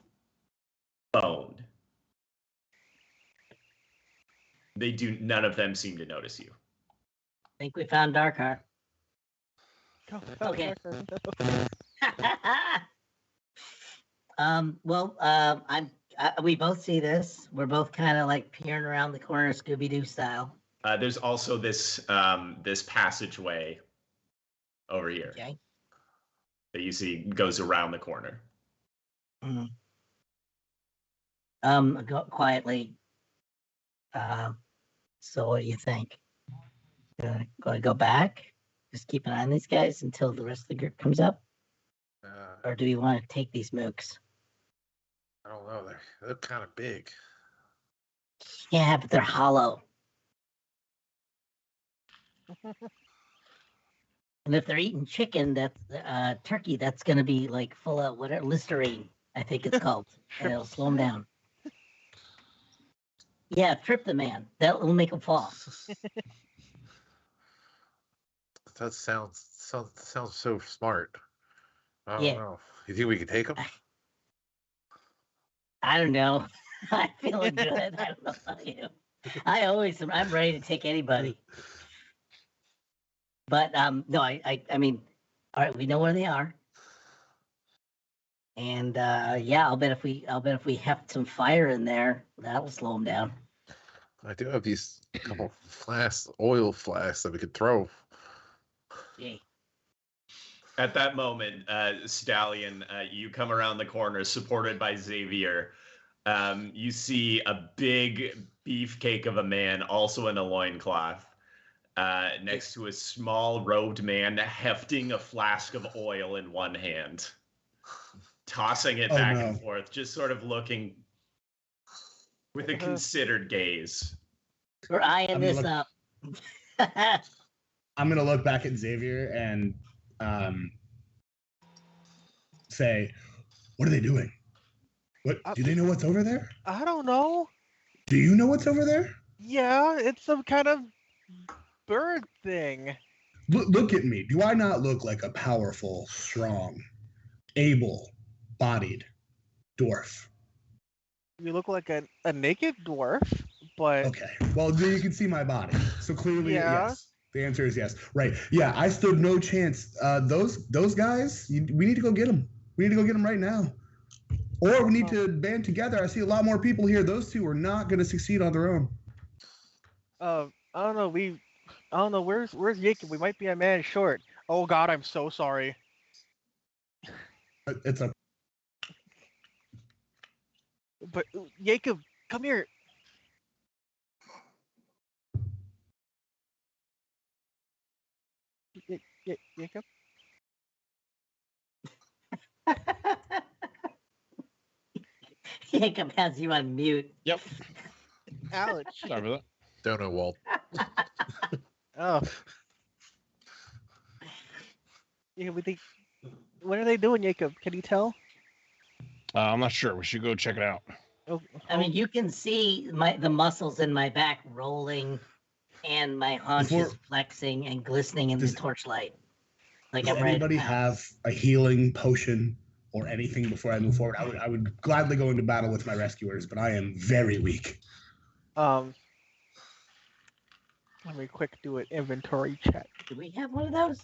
bone. None of them seem to notice you. I think we found Darkheart. Okay. We both see this. We're both kind of like peering around the corner, Scooby-Doo style. There's also this passageway over here. Okay. That you see goes around the corner. Go quietly. So what do you think? Gonna go back? Just keep an eye on these guys until the rest of the group comes up? or do we want to take these mooks? I don't know. They're kind of big. Yeah, but they're hollow. And if they're eating chicken, that's turkey, that's going to be like full of whatever Listerine, I think it's called. And it'll slow them down. Yeah, trip the man. That will make him fall. That sounds so smart. I don't Yeah. know. You think we can take them? I don't know. I'm feeling good. I don't know about you. I'm ready to take anybody. But no, I mean, all right, we know where they are. And yeah, I'll bet if we have some fire in there, that'll slow them down. I do have these couple oil flasks that we could throw. Yeah. At that moment, Stallion, you come around the corner, supported by Xavier. You see a big beefcake of a man, also in a loincloth, next to a small robed man hefting a flask of oil in one hand, tossing it back and forth, just sort of looking with a considered gaze. We're eyeing this up. I'm going to look back at Xavier and say, what are they doing? What do they know what's over there? I don't know. Do you know what's over there? Yeah, it's some kind of bird thing. Look at me. Do I not look like a powerful, strong, able-bodied dwarf? You look like a naked dwarf, but okay. Well, you can see my body, so clearly, yeah. Yes. The answer is yes. Right? Yeah, I stood no chance. Those guys, we need to go get them. We need to go get them right now. Or we need to band together. I see a lot more people here. Those two are not going to succeed on their own. I don't know. I don't know. Where's Jacob? We might be a man short. Oh God, I'm so sorry. It's a. But Jacob, come here. Jacob. Jacob has you on mute. Yep. Alex. Sorry about that. Don't know, Walt. Oh. Yeah, we think. What are they doing, Jacob? Can you tell? I'm not sure. We should go check it out. I mean, you can see the muscles in my back rolling, and my haunches flexing and glistening in the torchlight. Like does anybody have a healing potion or anything before I move forward? I would gladly go into battle with my rescuers, but I am very weak. Let me quick do an inventory check. Do we have one of those?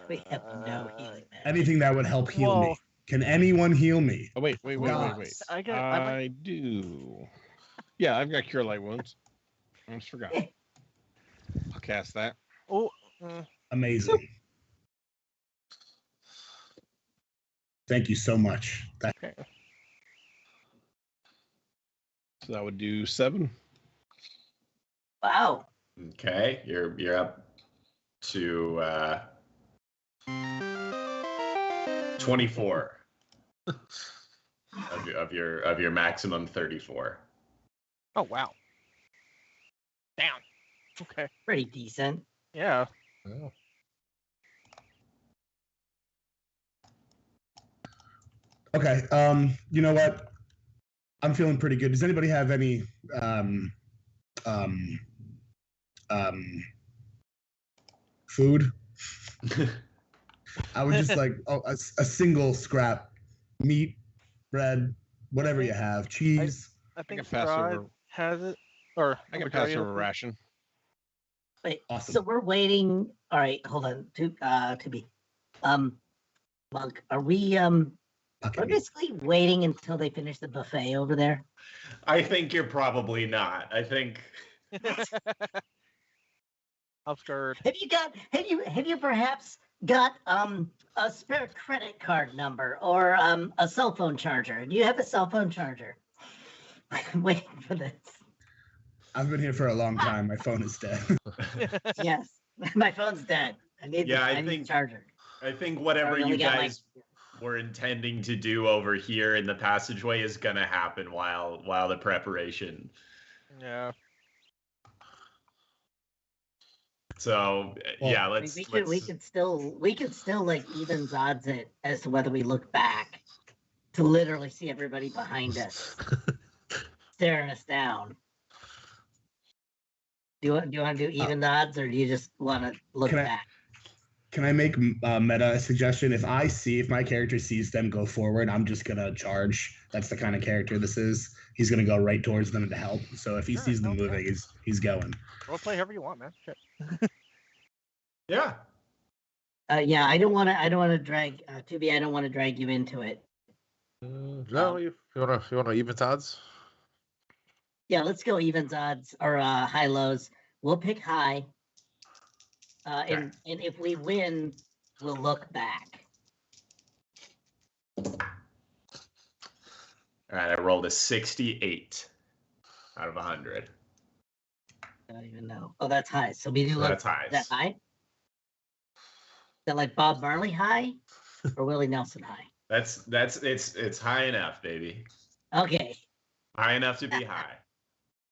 We have no healing. Anything that would help heal me. Can anyone heal me? Oh, wait. I do. Yeah, I've got Cure Light Wounds. I almost forgot. I'll cast that. Oh. Amazing. Thank you so much. Okay. So that would do 7. Wow. Okay, you're up to 24 of your maximum 34. Oh wow. Damn. Okay. Pretty decent. Yeah. Oh. Okay. You know what? I'm feeling pretty good. Does anybody have any food? I would just like a single scrap meat, bread, whatever you have, cheese. I think pass over. Has it, or I can pass over a ration. Wait, awesome. So we're waiting. All right, hold on. To be, Monk, are we we're basically waiting until they finish the buffet over there? I think you're probably not. I think. I'm scared. Have you perhaps got a spare credit card number or a cell phone charger? Do you have a cell phone charger? I'm waiting for this. I've been here for a long time. My phone is dead. Yes, my phone's dead. I need a charger. I think whatever I really you got my- guys were intending to do over here in the passageway is gonna happen while the preparation. Yeah. So yeah, I mean, let's we could still like evens odds it as to whether we look back to literally see everybody behind us staring us down. Do you want to do even odds, or do you just want to look back? Can I make meta a suggestion? If my character sees them go forward, I'm just gonna charge. That's the kind of character this is. He's gonna go right towards them to help. So if he sees them moving, he's going. We'll play however you want, man. Shit. Yeah. Yeah, I don't want to drag. Tubi, I don't want to drag you into it. No, you want to evens odds? Yeah, let's go evens odds or high lows. We'll pick high. And if we win, we'll look back. All right, I rolled a 68 out of 100. I don't even know. Oh, that's high. So we do So look. that's high. Is that high? Is that like Bob Marley high or Willie Nelson high? It's high enough, baby. Okay. High enough to be high.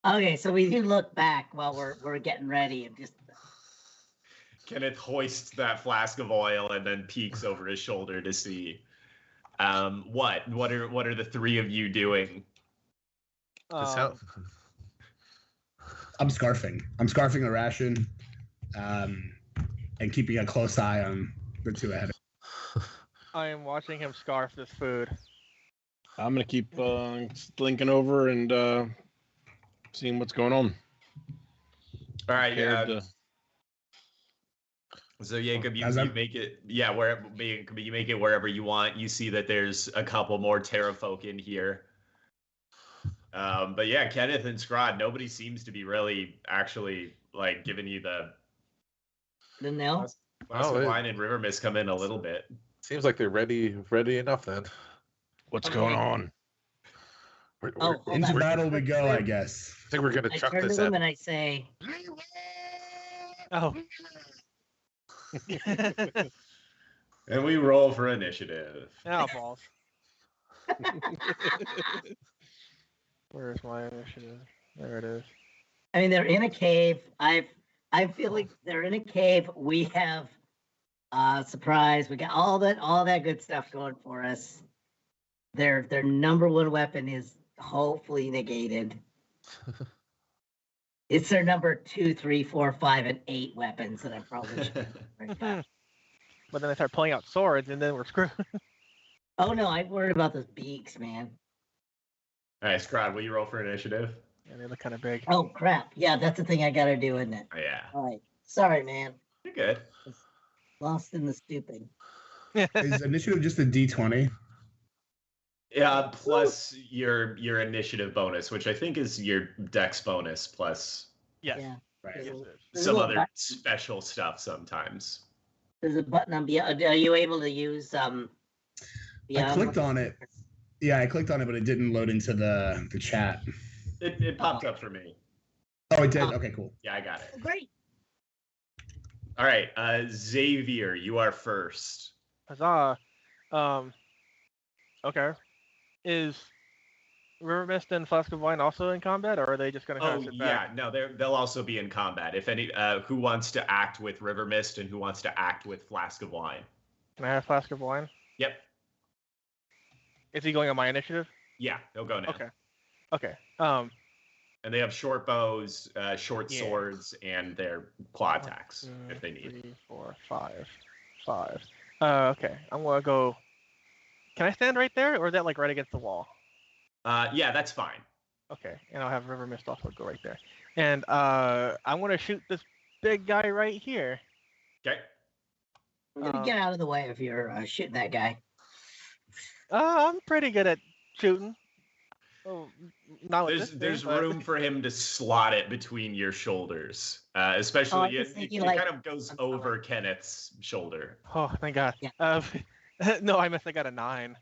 Okay, so we do look back while we're getting ready and just. Kenneth hoists that flask of oil and then peeks over his shoulder to see. What are the three of you doing? I'm scarfing. I'm scarfing a ration, and keeping a close eye on the two ahead. I am watching him scarf this food. I'm gonna keep slinking over and seeing what's going on. All right, Prepared yeah. So Jacob, you make it, you make it wherever you want. You see that there's a couple more Terra folk in here. But yeah, Kenneth and Scrod, nobody seems to be really actually like giving you the no. Wine and River Mist come in a little bit. Seems like they're ready enough then. What's going on? Into battle we go, I guess. I think we're gonna chuck turn this to them at. and I say, Oh. And we roll for initiative. Oh, balls. Where's my initiative? There it is. I mean, they're in a cave. I feel like they're in a cave. We have surprise. We got all that good stuff going for us. Their number one weapon is hopefully negated. It's their number 2, 3, 4, 5, and 8 weapons that I probably should bring back. But then they start pulling out swords, and then we're screwed. Oh no, I'm worried about those beaks, man. All right, Scrod, will you roll for initiative? Yeah, they look kind of big. Oh crap! Yeah, that's the thing I gotta do, isn't it? Oh, yeah. All right, sorry, man. You're good. Lost in the stupid. Is initiative just a D20? Yeah, plus your initiative bonus, which I think is your dex bonus plus Yes. Yeah. Right. There's a- Yes, it is. there's a some little other button- special stuff sometimes. There's a button on beyond. Are you able to use I clicked on it. Yeah, I clicked on it, but it didn't load into the chat. It popped up for me. Oh, it did. Okay, cool. Yeah, I got it. Oh, great. All right, Xavier, you are first. Huzzah. Okay. Is River Mist and Flask of Wine also in combat, or are they just going to Oh sit back? yeah, no, they'll also be in combat. If any, who wants to act with River Mist and who wants to act with Flask of Wine? Can I have Flask of Wine? Yep. Is he going on my initiative? Yeah, they'll go now. Okay. And they have short bows, short Yeah. swords, and their claw attacks if they need. 3, 4, 5. Okay. I'm going to go. Can I stand right there, or is that like right against the wall? Yeah, that's fine. Okay, and I'll have River Mist also go right there. And I'm going to shoot this big guy right here. Okay. I'm gonna get out of the way if you're shooting that guy. I'm pretty good at shooting. Oh, not with this There's thing, but- room for him to slot it between your shoulders, especially I was it thinking, it like, kind of goes I'm sorry. over Kenneth's shoulder. Oh, thank God. Yeah. No, I missed. I got a 9.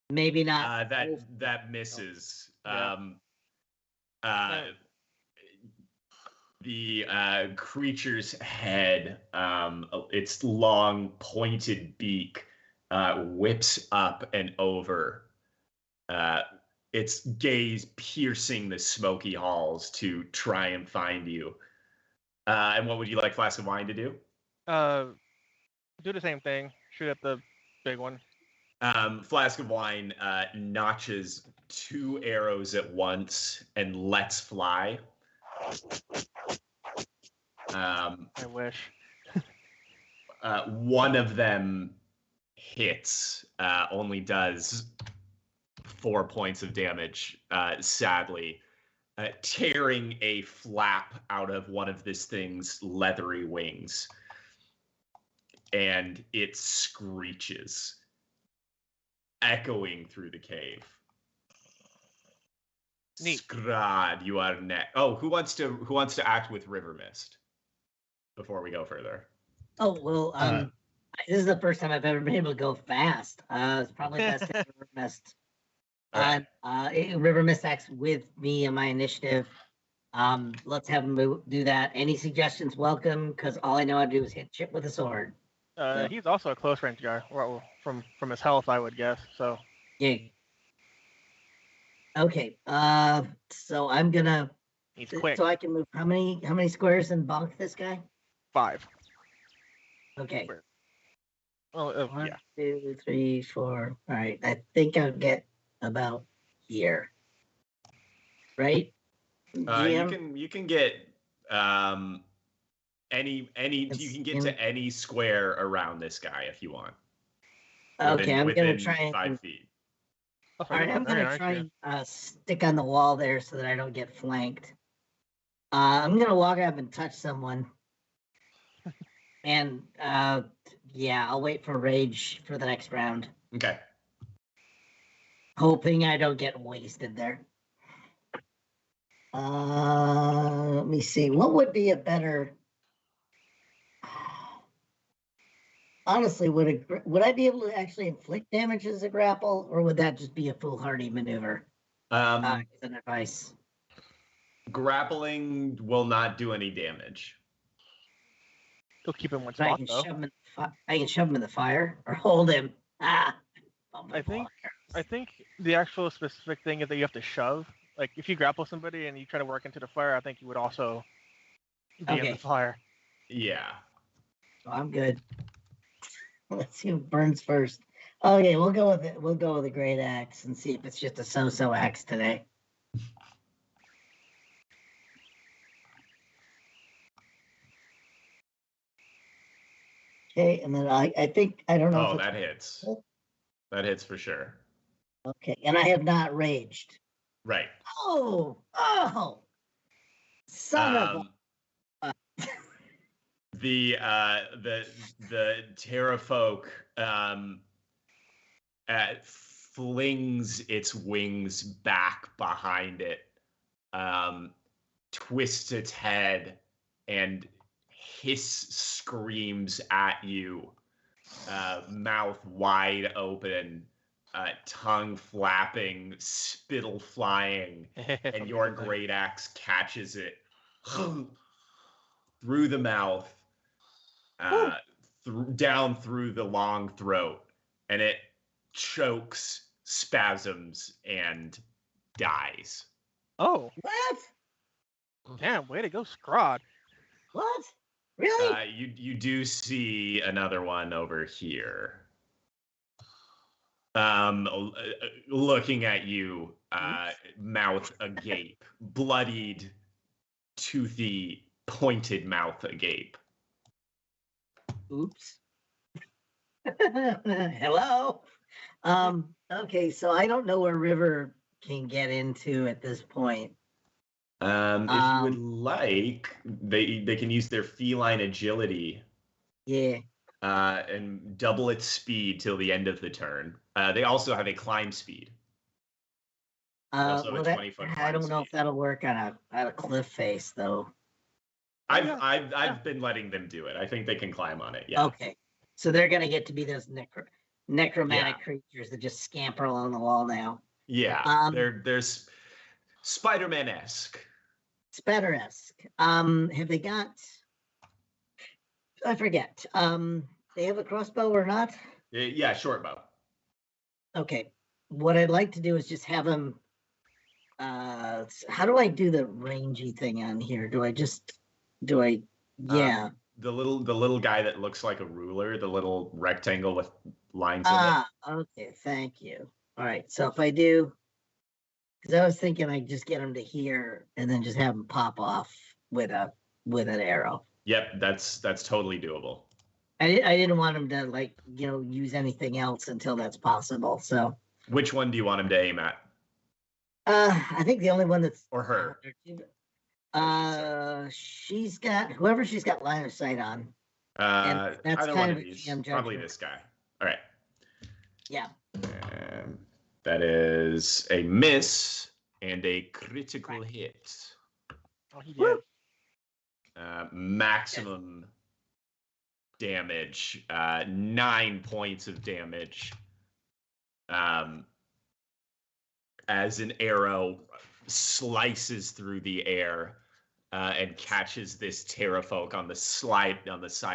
Maybe not. That misses. Yeah. The creature's head, its long pointed beak, whips up and over. Its gaze piercing the smoky halls to try and find you. And what would you like Flask of Wine to do? Do the same thing. Shoot at the big one. Flask of Wine notches 2 arrows at once and lets fly. I wish. One of them hits, only does 4 points of damage, sadly, tearing a flap out of one of this thing's leathery wings. And it screeches, echoing through the cave. Neat. Scrad, you are next. Oh, who wants to act with River Mist before we go further? Oh, well, this is the first time I've ever been able to go fast. It's probably best to have River Mist. River Mist acts with me and my initiative. Let's have him do that. Any suggestions welcome, because all I know how to do is hit shit with a sword. He's also a close range guy, from his health, I would guess. So Yeah. Okay. So I'm gonna. he's quick. So I can move how many squares and bonk this guy? 5. Okay. Oh, One, yeah. 2, 3, 4. All right. I think I'll get about here. Right? GM? You can get you can get to any square around this guy if you want. Okay, I'm gonna try and 5 feet. all right, I'm gonna try and stick on the wall there so that I don't get flanked. I'm gonna walk up and touch someone. And yeah, I'll wait for rage for the next round. Okay. Hoping I don't get wasted there. Let me see. What would be a better? Honestly, would I be able to actually inflict damage as a grapple, or would that just be a foolhardy maneuver? As an advice. Grappling will not do any damage. He'll keep him one So I spot can though. shove him in the fire or hold him. I think the actual specific thing is that you have to shove. Like if you grapple somebody and you try to work into the fire, I think you would also be in the fire. Yeah. So I'm good. Let's see who burns first. Okay, we'll go with it. We'll go with a great axe and see if it's just a so-so axe today. Okay, and then I think I don't know. Oh, that hits. That hits for sure. Okay, and I have not raged. Right. Oh, son of a. The Terrafolk flings its wings back behind it, twists its head, and screams at you, mouth wide open, tongue flapping, spittle flying, and your great axe catches it through the mouth, down through the long throat, and it chokes, spasms, and dies. Oh. What? Damn, way to go, Scrod. What? Really? You do see another one over here. Looking at you, mouth agape, bloodied, toothy, pointed mouth agape. Oops. Hello. Okay, so I don't know where River can get into at this point. If you would like, they can use their feline agility. Yeah. And double its speed till the end of the turn. They also have a climb speed. I don't know if that'll work on a cliff face though. I've been letting them do it. I think they can climb on it. Yeah. Okay. So they're gonna get to be those necromantic creatures that just scamper along the wall now. Yeah. There's Spider-Man-esque. Spatter-esque. Have they got? I forget. They have a crossbow or not? Yeah, short bow. Okay. What I'd like to do is just have them. How do I do the rangy thing on here? Yeah. The little guy that looks like a ruler, the little rectangle with lines in it. Okay. Thank you. All right. So if I do, because I was thinking I'd just get them to here and then just have them pop off with an arrow. Yep, that's totally doable. I didn't want them to use anything else until that's possible. So which one do you want him to aim at? I think the only one that's or her. She's got line of sight on. That's either kind one of these. Probably this guy. All right. Yeah. And that is a miss and a critical hit. Oh, he did. Maximum damage. 9 points of damage. As an arrow slices through the air and catches this terrafolk on the side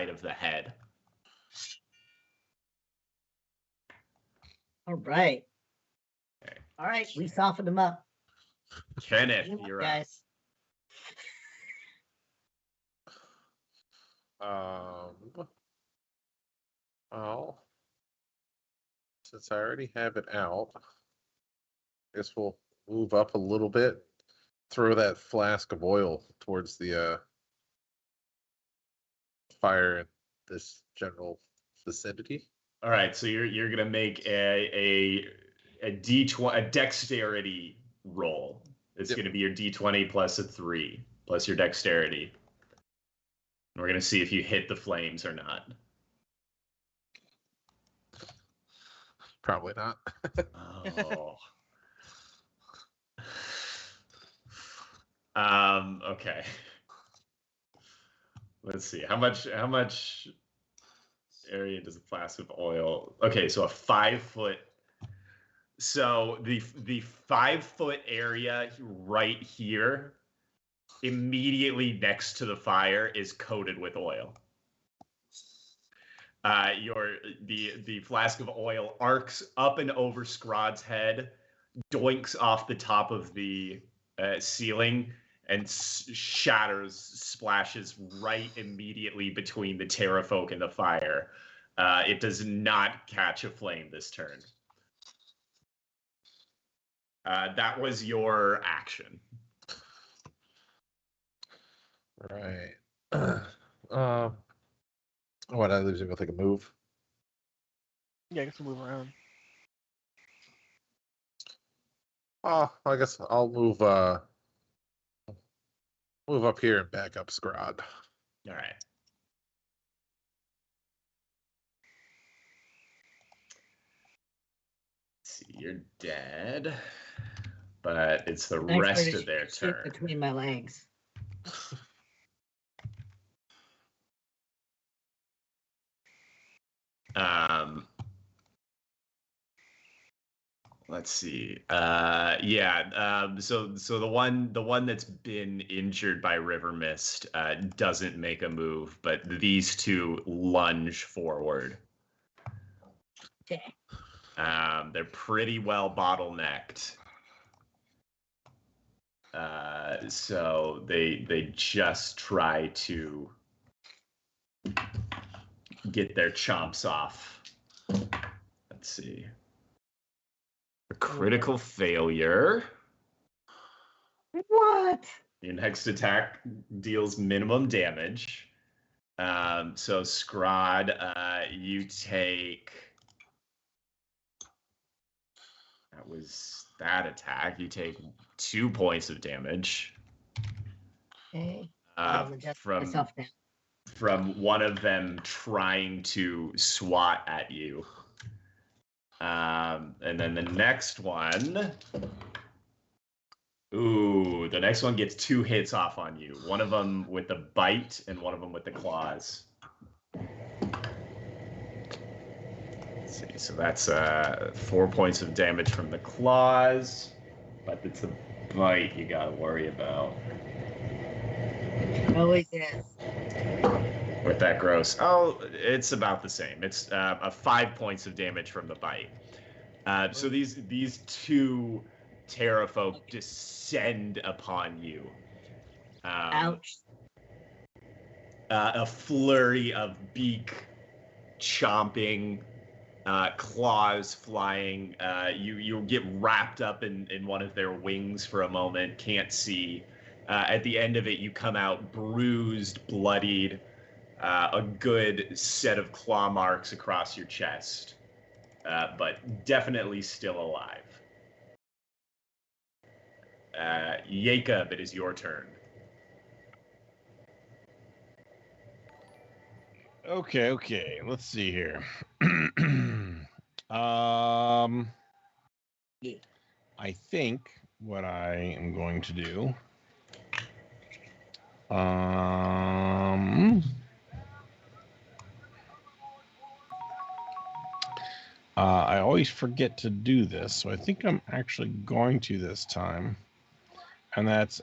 of the head. All right. Okay. All right, we softened him up. Kenneth, you're up. Guys. Well, since I already have it out, I guess we'll move up a little bit, throw that flask of oil towards the fire in this general vicinity. All right, so you're gonna make a D20, a dexterity roll. It's gonna be your D20 plus a 3 plus your dexterity. And we're gonna see if you hit the flames or not. Probably not. Oh. Okay. Let's see. How much area does a flask of oil? Okay, so a 5 foot. So the 5 foot area right here, immediately next to the fire, is coated with oil. The flask of oil arcs up and over Scrod's head, doinks off the top of the ceiling, and splashes right immediately between the terrafolk and the fire. It does not catch a flame this turn. That was your action. Right. What, I lose? Go take a move. Yeah, I guess we'll move around. I guess I'll move up here and back up Scrod. All right. Let's see, you're dead, but it's the rest of their turn. Between my legs. Let's see. So the one that's been injured by River Mist doesn't make a move, but these two lunge forward. Okay. They're pretty well bottlenecked. So they just try to get their chomps off. Let's see. A critical failure. What? Your next attack deals minimum damage. So Scrod, you take. That was that attack. You take 2 points of damage. Okay. From one of them trying to swat at you. And then the next one. Ooh, the next one gets 2 hits off on you. One of them with the bite and one of them with the claws. Let's see, so that's 4 points of damage from the claws. But it's the bite you gotta worry about. always is. With that gross. Oh, it's about the same. It's 5 points of damage from the bite. So these two Terrafolk descend upon you. Ouch. A flurry of beak chomping, claws flying. You get wrapped up in one of their wings for a moment, can't see. At the end of it, you come out bruised, bloodied, a good set of claw marks across your chest, but definitely still alive. Jacob, it is your turn. Okay. Let's see here. I think what I am going to do. I always forget to do this, so I think I'm actually going to this time. And that's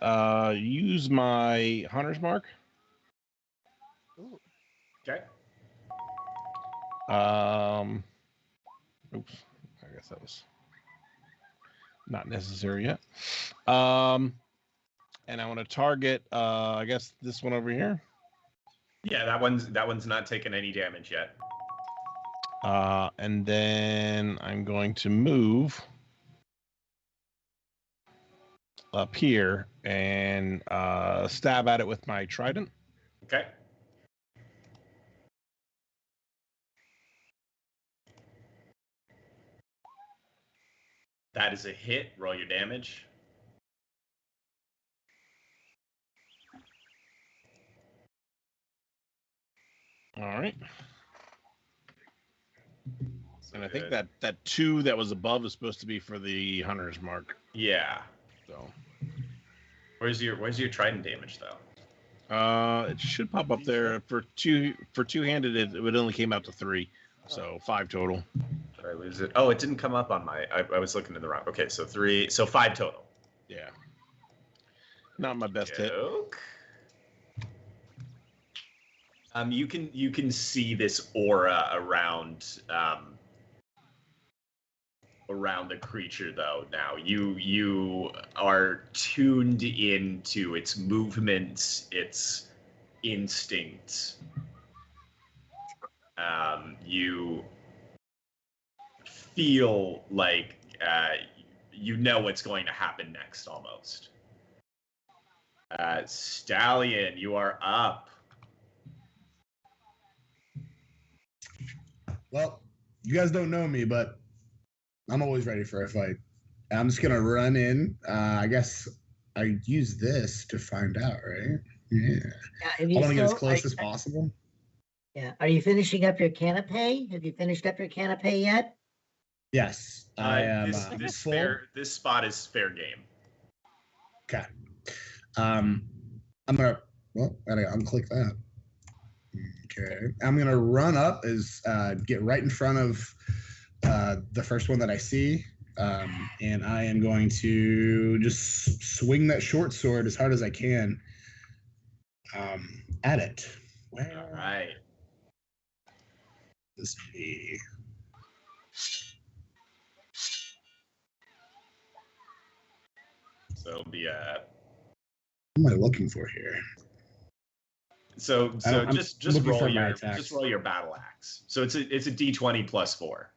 use my hunter's mark. Okay. Oops. I guess that was not necessary yet. And I want to target I guess this one over here. Yeah, that one's not taking any damage yet. And then I'm going to move up here and stab at it with my trident. Okay. That is a hit. Roll your damage. All right. And I think that 2 that was above is supposed to be for the hunter's mark. Yeah. So Where's your trident damage though? it should pop up there for two-handed. It only came out to 3, so 5 total. Did I lose it? Oh, it didn't come up on my. I was looking in the wrong. Okay, so 5 total. Yeah. Not my best hit. You can see this aura around around the creature though. Now you are tuned into its movements, its instincts. You feel like you know what's going to happen next almost. Stallion, you are up. Well, you guys don't know me, but I'm always ready for a fight. I'm just gonna run in. I guess I use this to find out, right? Yeah. I want to get as close as possible. Yeah. Are you finishing up your canapé? Have you finished up your canapé yet? Yes, I am. This spot is fair game. Okay. I'm gonna. Well, I gotta unclick that. Okay. I'm gonna run up get right in front of the first one that I see, and I am going to just swing that short sword as hard as I can at it. All right. This be. So it'll be What am I looking for here? So just roll your battle axe. So it's a D20 plus 4.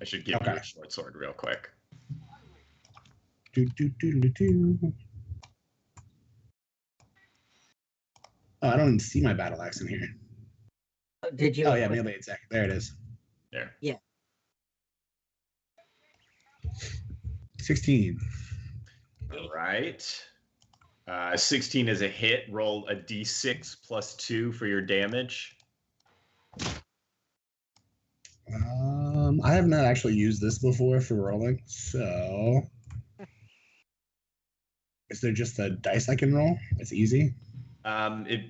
I should give you a short sword real quick. Oh, I don't even see my battle axe in here. Did you? Oh yeah, melee attack. There it is. There. Yeah. 16. All right. 16 is a hit. Roll a D6 plus 2 for your damage. I have not actually used this before for rolling, so is there just a dice I can roll? It's easy. If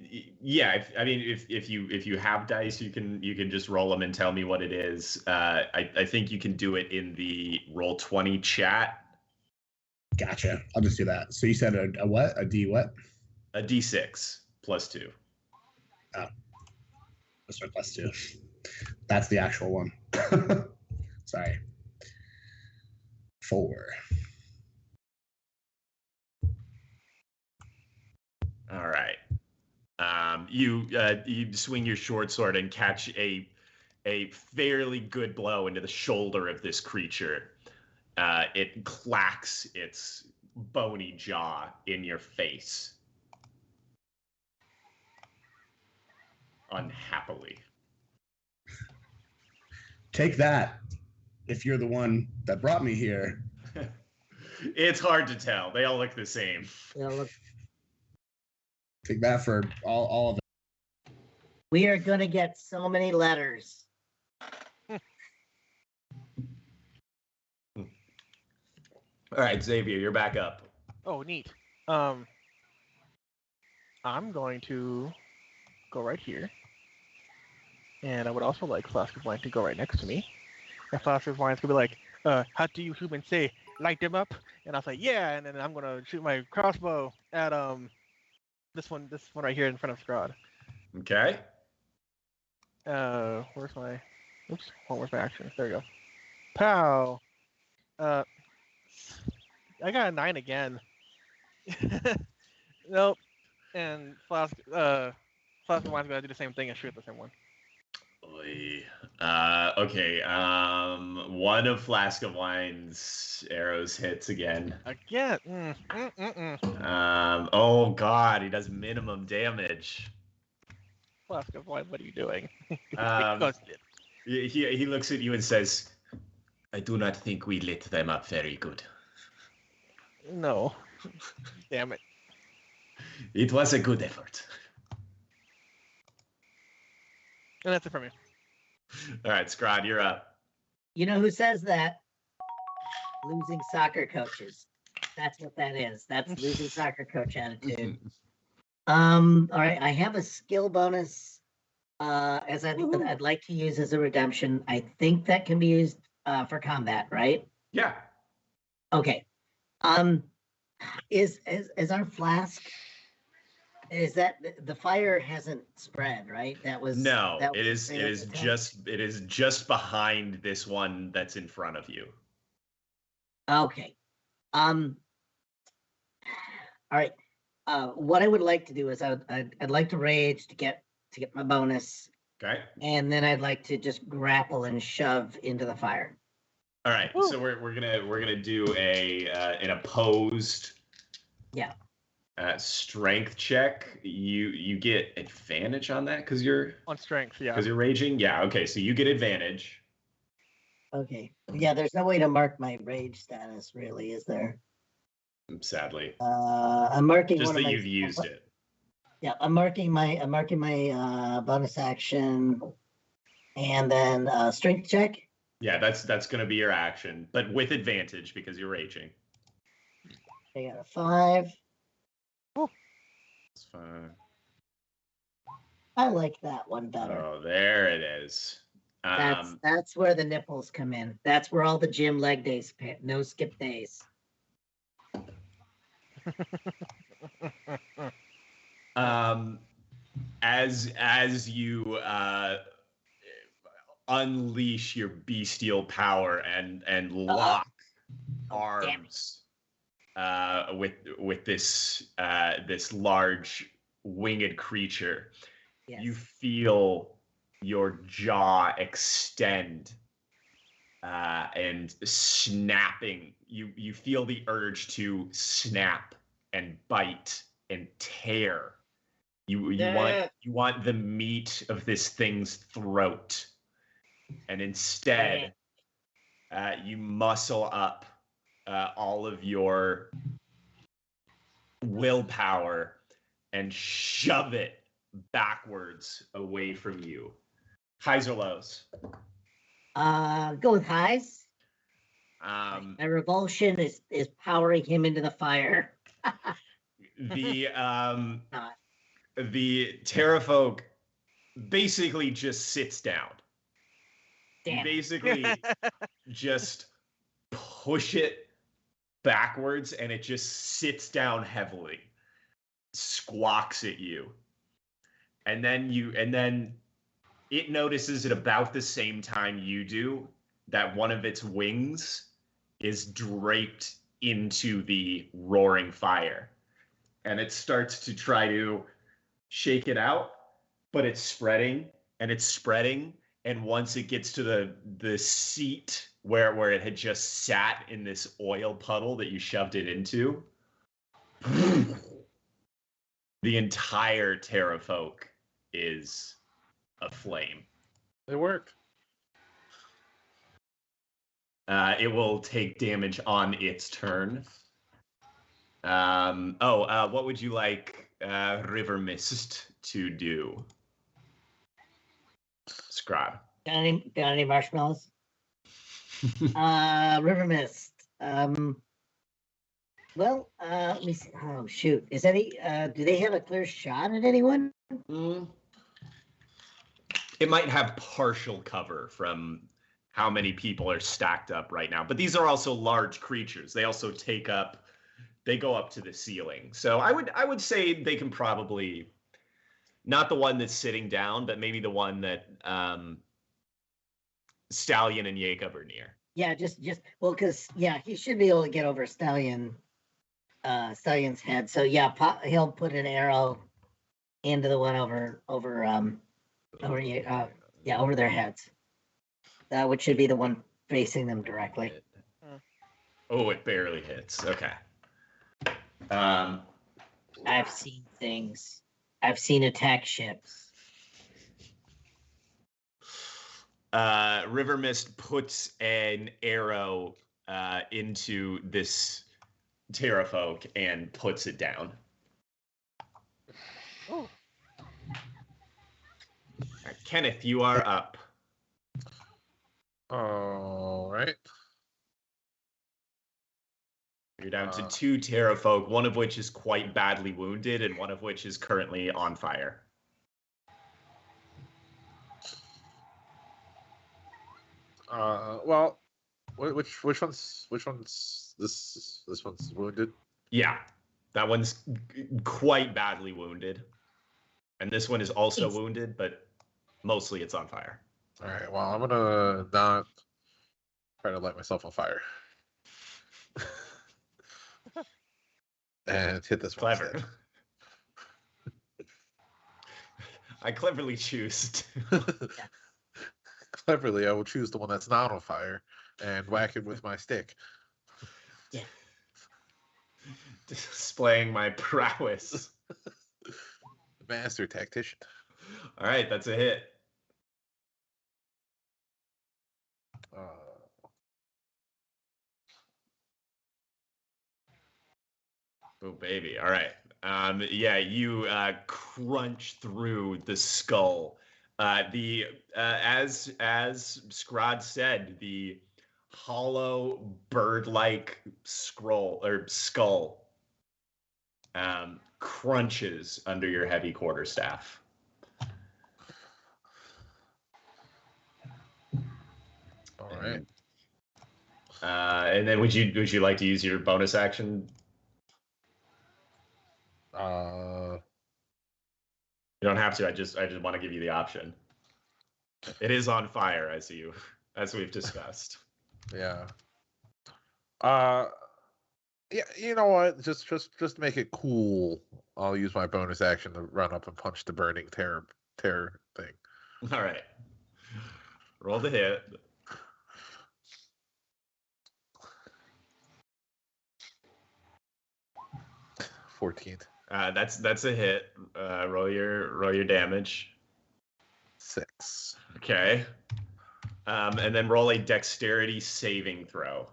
you have dice, you can just roll them and tell me what it is. I think you can do it in the Roll20 chat. Gotcha. I'll just do that. So you said a what? A D what? A D6 plus 2. Oh, that's my plus 2. That's the actual one. Sorry. 4. All right. You swing your short sword and catch a fairly good blow into the shoulder of this creature. It clacks its bony jaw in your face. Unhappily. Take that. If you're the one that brought me here. It's hard to tell. They all look the same. Yeah, look, Take that for all of it. we are gonna get so many letters. All right, Xavier, you're back up. Oh, neat. I'm going to go right here. And I would also like Flask of Wine to go right next to me. And Flask of Wine's gonna be like, how do you humans say, light them up? And I'll say, yeah, and then I'm gonna shoot my crossbow at this one right here in front of Scrod. Okay. Where's my action? There we go. Pow. I got a 9 again. Nope. And Flask of Wine's gonna do the same thing and shoot the same one. Oy. Okay. One of Flask of Wine's arrows hits again. Again. Oh God, he does minimum damage. Flask of Wine, what are you doing? He looks at you and says, "I do not think we lit them up very good." No. Damn it. It was a good effort. And that's it for me. All right, Scrod, you're up. You know who says that? Losing soccer coaches. That's what that is. That's losing soccer coach attitude. All right, I have a skill bonus as I'd like to use as a redemption. I think that can be used for combat, right? Yeah. Okay. Is our flask? Is that the fire hasn't spread, right? That was it is just behind this one that's in front of you. Okay. All right. What I would like to do is I'd like to rage to get my bonus. Okay. And then I'd like to just grapple and shove into the fire. All right. Woo. So we're gonna do an opposed. Yeah. Strength check. You get advantage on that because you're on strength. Yeah. Because you're raging. Yeah. Okay. So you get advantage. Okay. Yeah. There's no way to mark my rage status, really, is there? Sadly. I'm marking just that you've used it. Yeah, I'm marking my bonus action, and then strength check. Yeah, that's gonna be your action, but with advantage because you're raging. I got a 5. That's fine. I like that one better. Oh, there it is. That's where the nipples come in. That's where all the gym leg days, no skip days. As you unleash your bestial power and lock arms with this large winged creature, yes. You feel your jaw extend and snapping. You feel the urge to snap and bite and tear. You want the meat of this thing's throat, and instead you muscle up all of your willpower and shove it backwards away from you. Highs or lows? Go with highs. My revulsion is powering him into the fire. The Terrafolk basically just sits down. Damn. You basically just push it backwards and it just sits down heavily. squawks at you. And then it notices at about the same time you do that one of its wings is draped into the roaring fire. And it starts to try to shake it out, but it's spreading and it's spreading. And once it gets to the seat where it had just sat in this oil puddle that you shoved it into, the entire Terrafolk is aflame. It worked. It will take damage on its turn. What would you like River Mist to do? Scrod. Got any marshmallows? River Mist. Let me see. Oh shoot. Is any do they have a clear shot at anyone? It might have partial cover from how many people are stacked up right now, but these are also large creatures. They also they go up to the ceiling. So I would say they can probably, not the one that's sitting down, but maybe the one that Stallion and Jacob are near. Yeah, because he should be able to get over Stallion's head. So yeah, he'll put an arrow into the one over their heads. Which should be the one facing them directly. Oh, it barely hits. Okay. I've seen things. I've seen attack ships. River Mist puts an arrow into this Terrafolk and puts it down. Oh. Kenneth, you are up. All right. You're down to 2 Terrafolk, one of which is quite badly wounded and one of which is currently on fire. Well, which one's this one's wounded? Yeah, that one's quite badly wounded. And this one is also wounded, but mostly it's on fire. All right, well, I'm gonna not try to light myself on fire. And hit this one. Clever. I cleverly choose. Cleverly, I will choose the one that's not on fire and whack it with my stick. Yeah. Displaying my prowess. Master tactician. All right, that's a hit. Oh, baby. All right. You crunch through the skull. As Scrod said, the hollow bird-like skull crunches under your heavy quarterstaff. All right. And then would you like to use your bonus action? You don't have to. I just want to give you the option. It is on fire, as we've discussed. Yeah. Yeah. You know what? Just to make it cool, I'll use my bonus action to run up and punch the burning terror thing. All right. Roll the hit. 14. That's a hit. Roll your damage. 6. Okay. And then roll a dexterity saving throw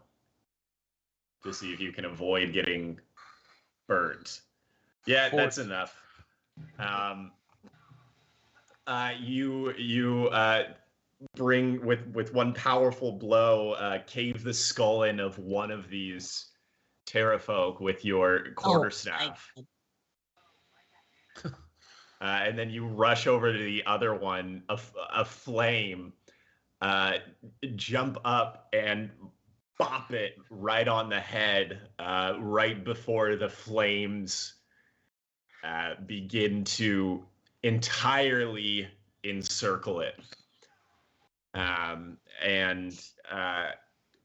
to see if you can avoid getting burned. Yeah, that's enough. You bring with one powerful blow, cave the skull in of one of these Terrafolk with your quarterstaff. And then you rush over to the other one, a flame, jump up and bop it right on the head, right before the flames begin to entirely encircle it. And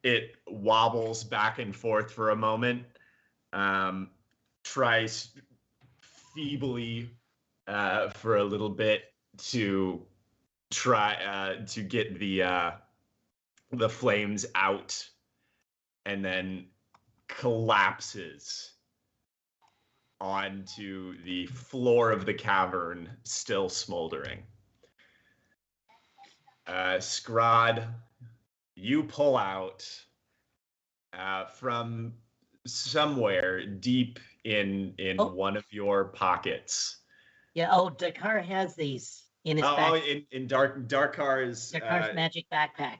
it wobbles back and forth for a moment, tries feebly for a little bit to try to get the flames out, and then collapses onto the floor of the cavern, still smoldering. Scrod, you pull out from somewhere deep in one of your pockets. Yeah. Oh, Dakar has these in his back. In Dakar's magic backpack.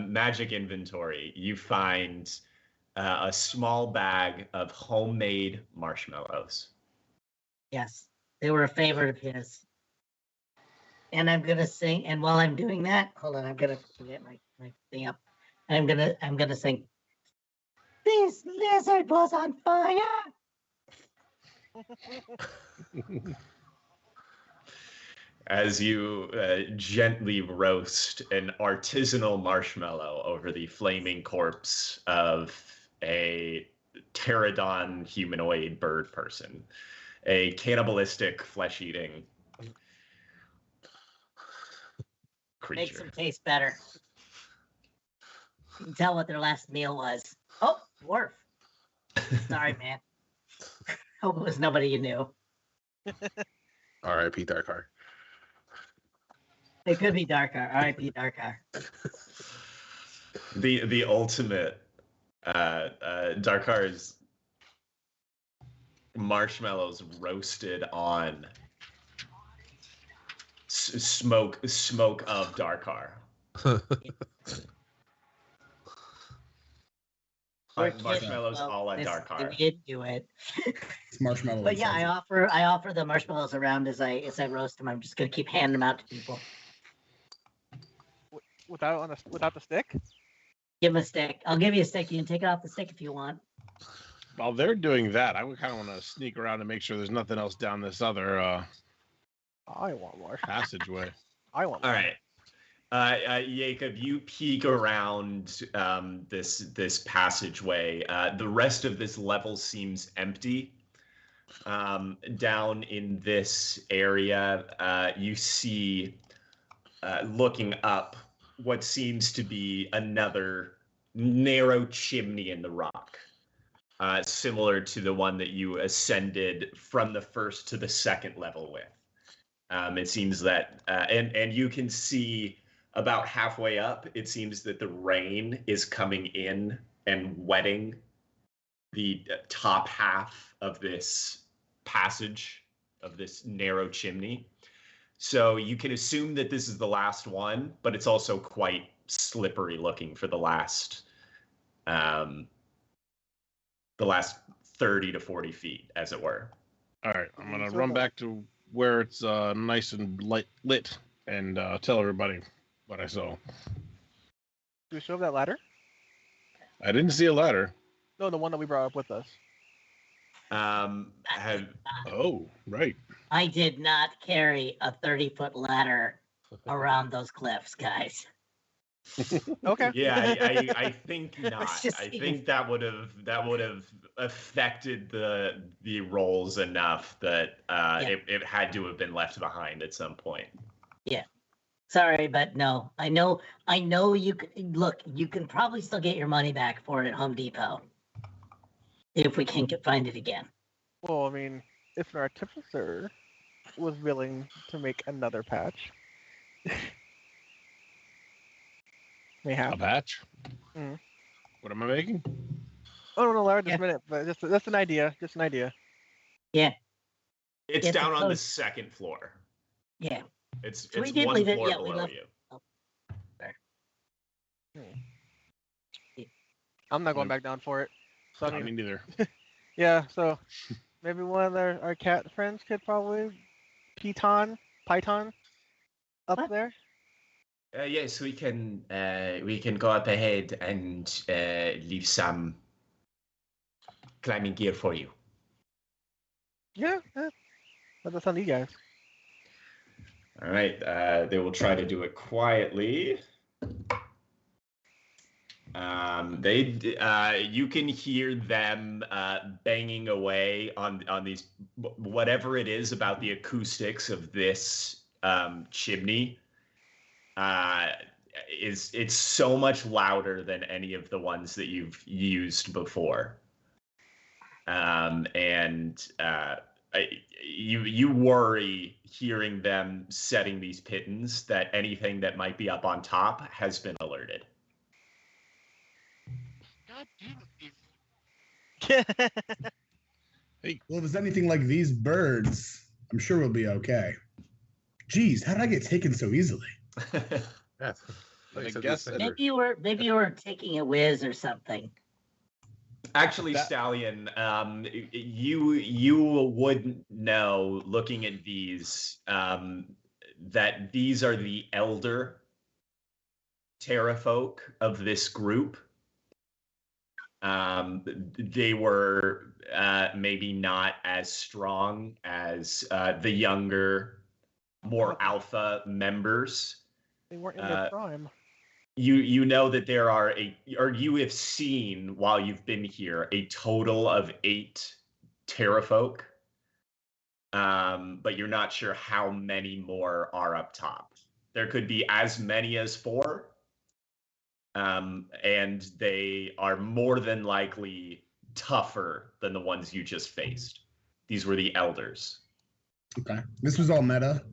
Magic inventory. You find a small bag of homemade marshmallows. Yes, they were a favorite of his. And I'm gonna sing. And while I'm doing that, hold on, I'm gonna get my thing up. And I'm gonna sing. This lizard was on fire. As you gently roast an artisanal marshmallow over the flaming corpse of a pterodon humanoid bird person, a cannibalistic flesh-eating creature. Makes them taste better. You can tell what their last meal was. Oh, dwarf. Sorry, man. Hope it was nobody you knew. R.I.P. Darkar. It could be Darkar. R.I.P. Darkar. The ultimate Darkar's marshmallows roasted on smoke of Darkar. Marshmallows a la Darkar. We did do it. It's marshmallow. But yeah, I offer the marshmallows around as I roast them. I'm just gonna keep handing them out to people. Without the stick? Give them a stick. I'll give you a stick. You can take it off the stick if you want. While they're doing that, I would kind of want to sneak around and make sure there's nothing else down this other I want more. passageway. I want more. All right. Jacob, you peek around this passageway. The rest of this level seems empty. Down in this area, you see, looking up, what seems to be another narrow chimney in the rock, similar to the one that you ascended from the first to the second level with. It seems that, and you can see about halfway up, it seems that the rain is coming in and wetting the top half of this passage, of this narrow chimney. So you can assume that this is the last one, but it's also quite slippery looking for the last 30 to 40 feet, as it were. All right, I'm gonna run back to where it's nice and lit and tell everybody what I saw. Do we still have that ladder? I didn't see a ladder. No, the one that we brought up with us. Oh, right. I did not carry a 30-foot ladder around those cliffs, guys. Okay. Yeah, I think not. Just I think that would have affected the rolls enough that it had to have been left behind at some point. Yeah. Sorry, but no. I know you look, you can probably still get your money back for it at Home Depot. If we can find it again. Well, I mean, if an artificer was willing to make another patch, may A happen. patch? Mm. What am I making? Oh no, Larry, just a minute. But that's an idea. Just an idea. Yeah. It's It's down on the close. second floor. Yeah. It's So we it's did one leave it- floor yeah, we below left- you. I'm not going back down for it. So I mean, neither. yeah. So maybe one of our cat friends could probably Python up What? there. Yes, we can go up ahead and leave some climbing gear for you. Yeah, that's on you guys. All right. They will try to do it quietly. You can hear them banging away on these whatever it is about the acoustics of this chimney. It's so much louder than any of the ones that you've used before, you worry hearing them setting these pittons that anything that might be up on top has been alerted. God damn it. Well, if it's anything like these birds, I'm sure we'll be okay. Geez, how did I get taken so easily? Yeah. I Like I said, guess these Maybe you were taking a whiz or something. Actually, Stallion, you would know looking at these that these are the elder terrafolk of this group. They were maybe not as strong as the younger, more alpha members. They weren't in their prime. You know that there are you have seen while you've been here a total of 8 terrafolk, but you're not sure how many more are up top. There could be as many as 4, and they are more than likely tougher than the ones you just faced. These were the elders. Okay. This was all meta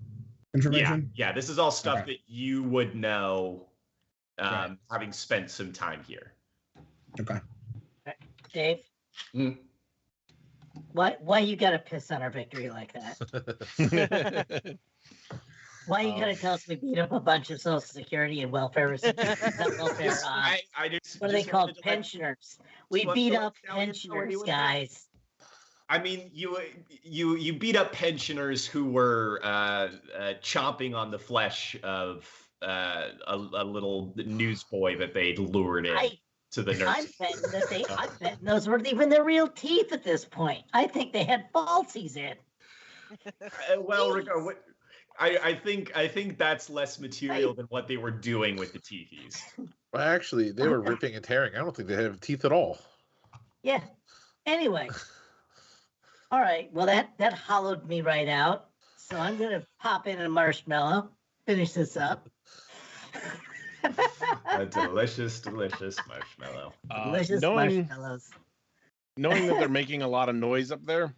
information? Yeah, this is all stuff Okay. that you would know Right. having spent some time here. Okay. Dave, why you gotta piss on our victory like that? Why you gotta tell us we beat up a bunch of Social Security and welfare recipients? Not welfare, what are they called? Pensioners. We beat up pensioners, guys. I mean, you beat up pensioners who were chomping on the flesh of a little newsboy that they'd lured in to the nurse. I'm betting those weren't even their real teeth at this point. I think they had falsies in. Well, I think that's less material than what they were doing with the teethies. Well, actually, they were ripping and tearing. I don't think they have teeth at all. Yeah. Anyway. All right. Well, that hollowed me right out. So I'm gonna pop in a marshmallow. Finish this up. A delicious, delicious marshmallow. Delicious marshmallows. Knowing that they're making a lot of noise up there,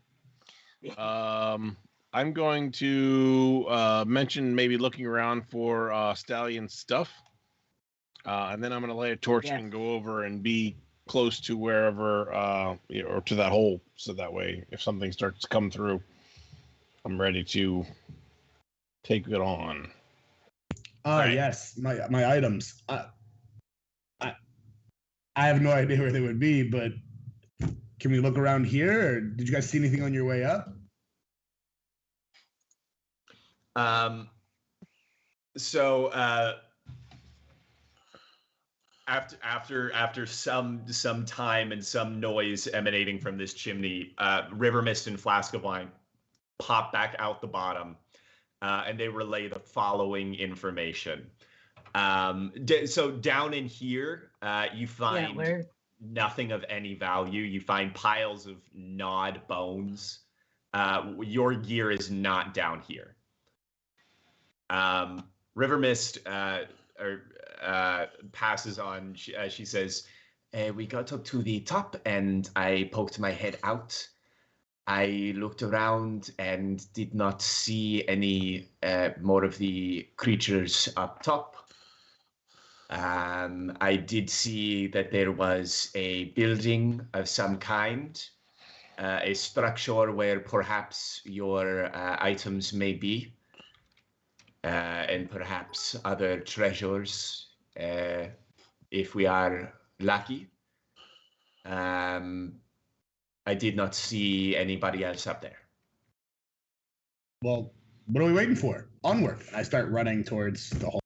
I'm going to mention maybe looking around for Stallion stuff, and then I'm going to lay a torch and go over and be close to wherever, or to that hole, so that way if something starts to come through, I'm ready to take it on. Right. Yes, my items. I have no idea where they would be, but can we look around here? Or did you guys see anything on your way up? After some time and some noise emanating from this chimney, River Mist and Flask of Wine pop back out the bottom, and they relay the following information. So down in here, you find nothing of any value. You find piles of gnawed bones. Your gear is not down here. River Mist passes on. She says, we got up to the top and I poked my head out. I looked around and did not see any more of the creatures up top. I did see that there was a building of some kind, a structure where perhaps your items may be, and perhaps other treasures, if we are lucky. I did not see anybody else up there. Well, what are we waiting for? Onward. I start running towards the hole.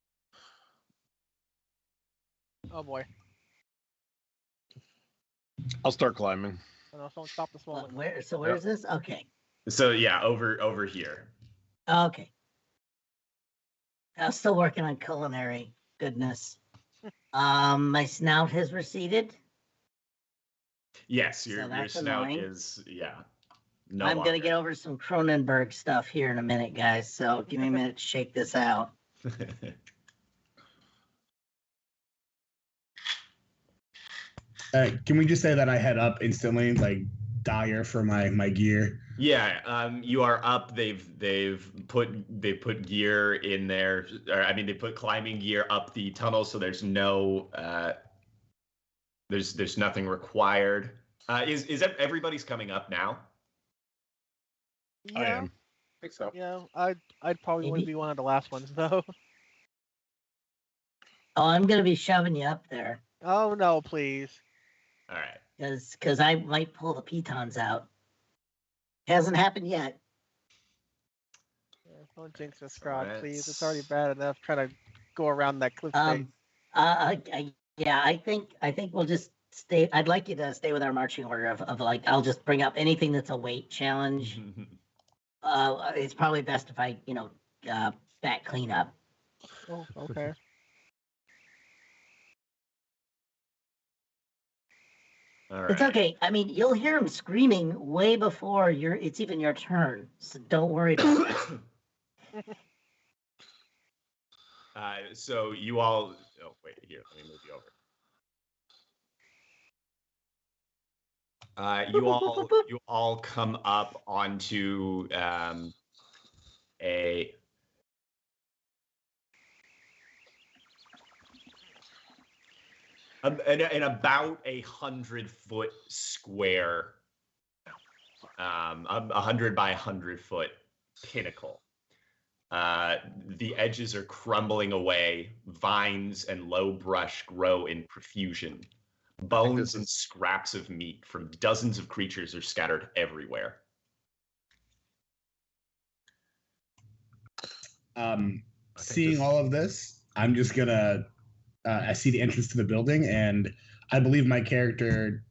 Oh boy. I'll start climbing. Oh, no, someone stop the swelling. Where is this? Okay. So yeah, over here. Okay. I'm still working on culinary goodness. My snout has receded. Yes, So your that's snout annoying. is no I'm longer. gonna get over some Cronenberg stuff here in a minute, guys. So give me a minute to shake this out. Can we just say that I head up instantly, like dire for my gear? Yeah, you are up. They've put gear in there. Or, I mean, they put climbing gear up the tunnel, so there's no there's nothing required. Is everybody's coming up now? Yeah, I am. I think so. yeah. I'd probably want to Maybe. be one of the last ones though. Oh, I'm gonna be shoving you up there Oh no, please. All right. because I might pull the pitons out. Hasn't happened yet. Yeah, don't jinx us, So Scrod, please. It's that's- already bad enough trying to go around that cliff face. Yeah, I think we'll just stay. I'd like you to stay with our marching order of like I'll just bring up anything that's a weight challenge. It's probably best if I back clean up. Oh, okay. All right. It's okay. I mean, you'll hear him screaming way before it's even your turn. So don't worry about that. So you all. Oh wait, here. Let me move you over. You all come up onto a an about 100-foot square, 100 by 100-foot pinnacle. The edges are crumbling away. Vines and low brush grow in profusion. Bones and scraps of meat from dozens of creatures are scattered everywhere. Seeing all of this, I'm just gonna. I see the entrance to the building, and I believe my character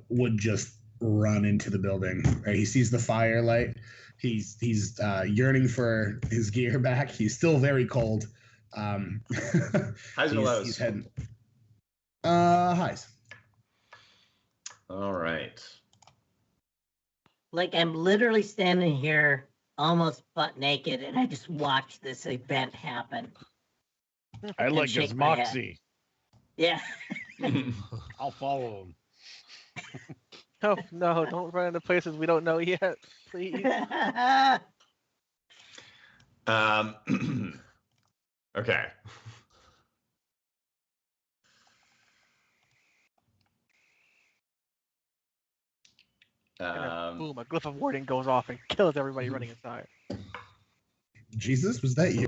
would just run into the building. Right? He sees the firelight. He's yearning for his gear back. He's still very cold. Highs or lows? He's heading. Highs. All right. Like I'm literally standing here almost butt naked, and I just watched this event happen. I like his shake my head. moxie. Yeah. I'll follow him. Oh no, don't run into places we don't know yet, please. Okay. Boom, a glyph of warding goes off and kills everybody running inside. Jesus, was that you?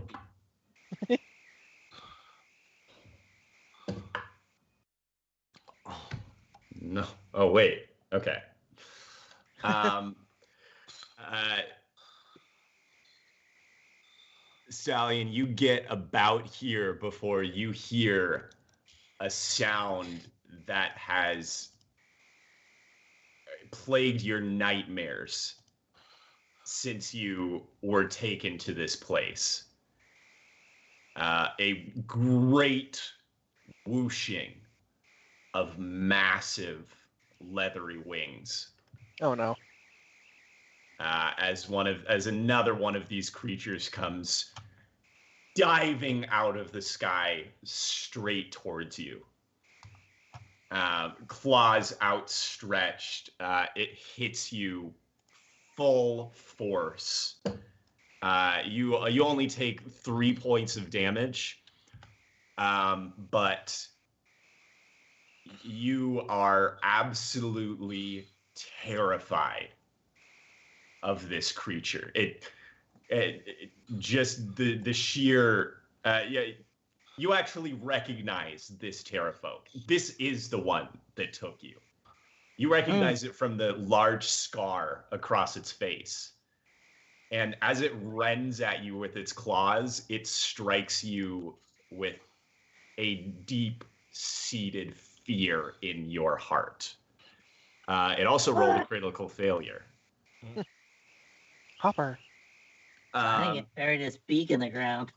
No. Oh wait. Okay. Stallion, you get about here before you hear a sound that has plagued your nightmares since you were taken to this place. A great whooshing of massive leathery wings. Oh no. As another one of these creatures comes diving out of the sky straight towards you. Claws outstretched. It hits you full force. You only take 3 points of damage, but you are absolutely terrified of this creature. It just the sheer you actually recognize this Terrafolk. This is the one that took you. You recognize it from the large scar across its face. And as it rends at you with its claws, it strikes you with a deep-seated fear in your heart. It also rolled a critical failure. Hopper. I think it buried his beak in the ground.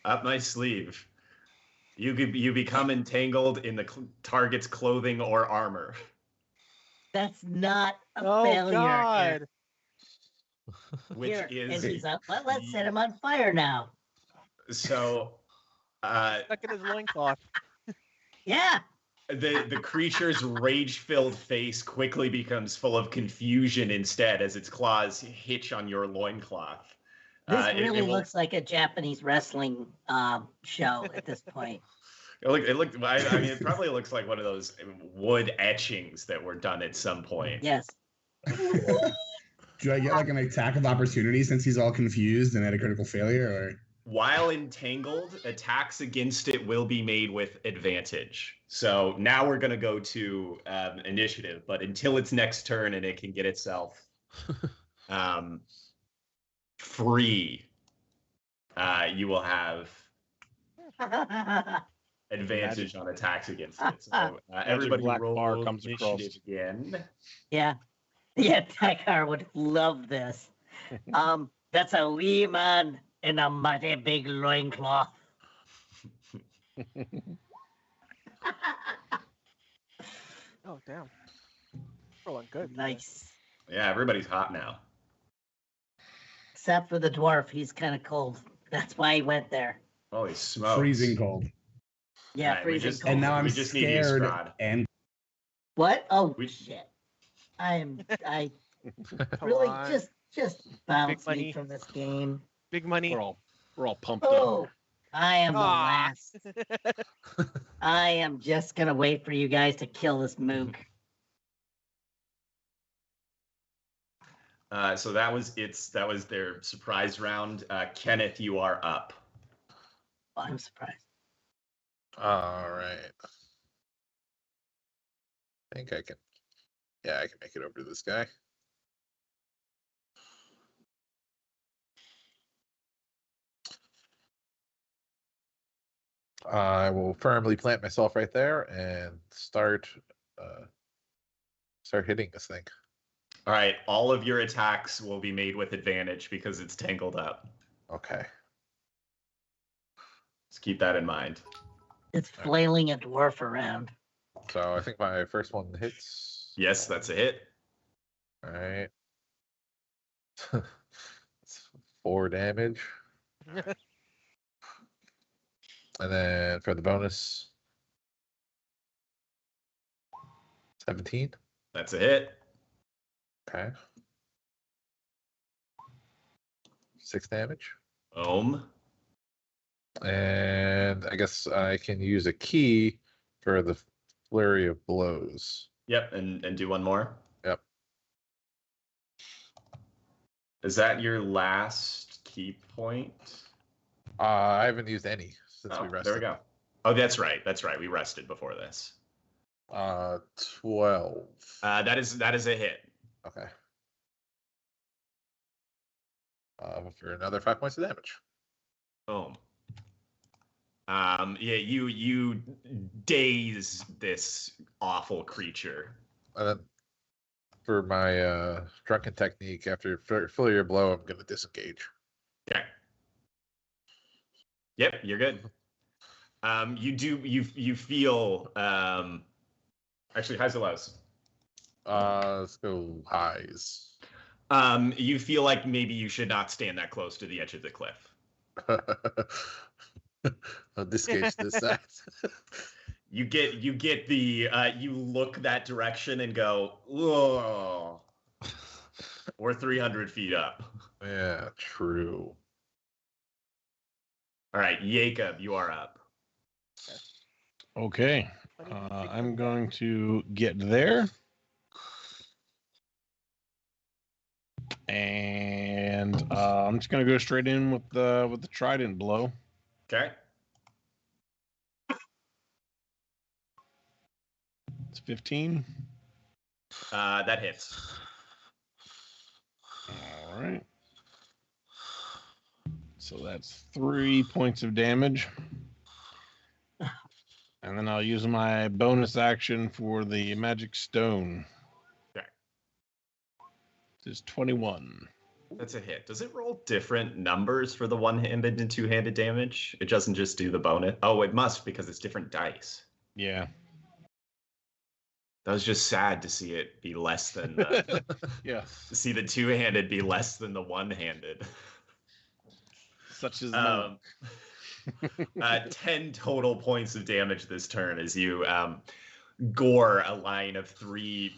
Up my sleeve. You become entangled in the target's clothing or armor. That's not a Oh failure. God! Which Here, is and he's up. Let's set him on fire now. so. Stuck in his loincloth. Yeah. The creature's rage-filled face quickly becomes full of confusion instead as its claws hitch on your loincloth. This It really will- looks like a Japanese wrestling show at this point. It looked. I mean, it probably looks like one of those wood etchings that were done at some point. Yes. Do I get like an attack of opportunity since he's all confused and had a critical failure? Or While entangled, attacks against it will be made with advantage. So now we're going to go to initiative, but until its next turn and it can get itself free, you will have advantage on attacks against it. So everybody black roll bar comes across. initiative again. Yeah. Yeah, Takar would love this. That's a wee man in a mighty big loincloth. Oh damn! Rolling good. Nice. Yeah, everybody's hot now. Except for the dwarf, he's kind of cold. That's why he went there. Holy smokes. freezing cold. Yeah, Alright, we freezing just- cold. And now I'm We just need you, scared Strahd. and What? Oh We- shit! I Come really on. just bounce money. me from this game. Big money. We're all pumped up. Oh, I am the Ah. last. I am just gonna wait for you guys to kill this mook. So that was their surprise round. Kenneth, you are up. Oh, I'm surprised. All right. I think I can. Yeah, I can make it over to this guy. I will firmly plant myself right there and start hitting this thing. All right, all of your attacks will be made with advantage because it's tangled up. Okay. Just keep that in mind. It's flailing a dwarf around. So I think my first one hits. Yes, that's a hit. All right. It's 4 damage. And then for the bonus, 17. That's a hit. Okay. 6 damage. Boom. And I guess I can use a key for the flurry of blows. Yep, and do one more. Yep. Is that your last key point? I haven't used any since Oh, we rested. there we go. Oh, that's right. That's right. We rested before this. 12. That is a hit. Okay. For another 5 points of damage. Boom. Yeah, you daze this awful creature. And then for my drunken technique, after flurry of blow, I'm going to disengage. Okay. Yep, you're good. You feel actually highs or lows. Let's go highs. You feel like maybe you should not stand that close to the edge of the cliff. I'll disengage this side. You get the you look that direction and go, whoa. We're 300 feet up. Yeah, true. All right, Jacob, you are up. Okay. I'm going to get there. And I'm just going to go straight in with the trident blow. Okay. It's 15. That hits. All right. So that's 3 points of damage. And then I'll use my bonus action for the magic stone. Okay. There's 21. That's a hit. Does it roll different numbers for the one-handed and two-handed damage? It doesn't just do the bonus. Oh, it must because it's different dice. Yeah. That was just sad to see it be less than the Yeah. to see the two-handed be less than the one-handed. Such as 10 total points of damage this turn as you gore a line of 3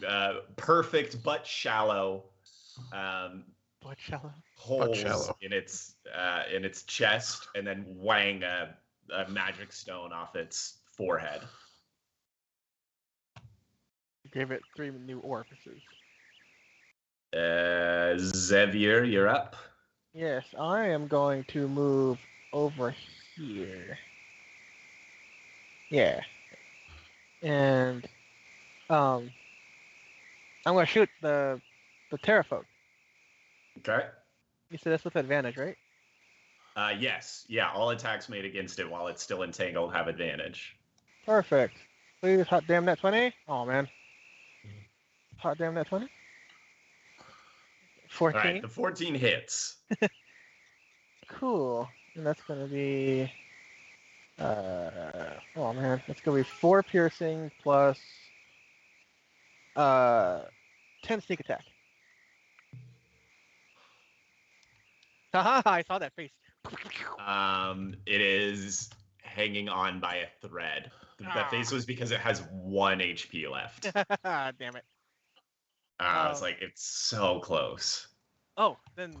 perfect but shallow holes in its chest, and then wang a magic stone off its forehead. Gave it 3 new orifices. Xavier, you're up. Yes, I am going to move over here. Yeah. And I'm gonna shoot the Terraphobe. Okay. You said that's with advantage, right? Yes. Yeah, all attacks made against it while it's still entangled have advantage. Perfect. Please, hot damn that 20. Oh man. Hot damn that 20. 14. All right, the 14 hits. Cool. And that's gonna be oh man, it's gonna be 4 piercing plus 10 sneak attack. Haha, I saw that face. It is hanging on by a thread. That face was because it has 1 HP left. Damn it. It's like it's so close. Oh, then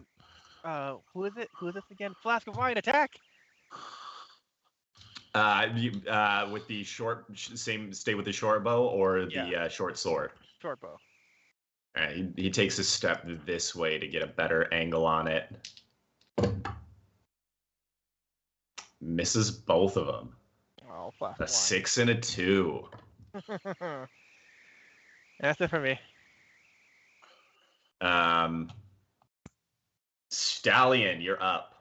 who is it? Who is this again? Flask of wine attack. With the short, stay with the short bow or the short sword. Short bow. He takes a step this way to get a better angle on it. Misses both of them. Oh, flask A of 6 and a 2. wine. That's it for me. Stallion, you're up.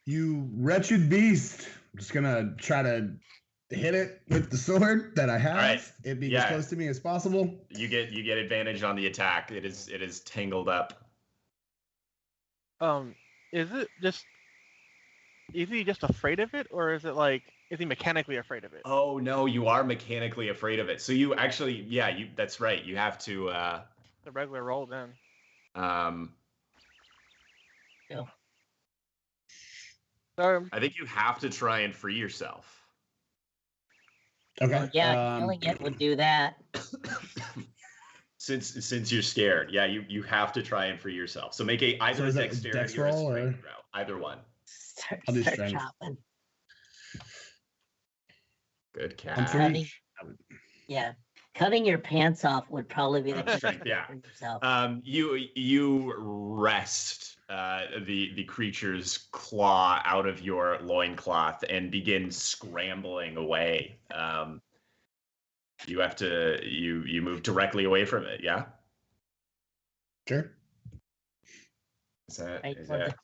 You wretched beast. I'm just gonna try to hit it with the sword that I have. All right. It being as close to me as possible. You get advantage on the attack. It is tangled up. Is he just afraid of it, or is it like, is he mechanically afraid of it? Oh no, you are mechanically afraid of it. So you actually, that's right. You have to The regular roll then. No. I think you have to try and free yourself. Okay. Well, yeah, killing it would do that. Since you're scared, you have to try and free yourself. So make either a dexterity dex or a roll, strength roll. Either one. I'll do Start strength. chopping. Good I'm catch. free. Yeah. Cutting your pants off would probably be the quickest Strength, yeah. way for yourself. You wrest the creature's claw out of your loincloth and begin scrambling away. You have to you move directly away from it, yeah? Sure. Is that Right is toward that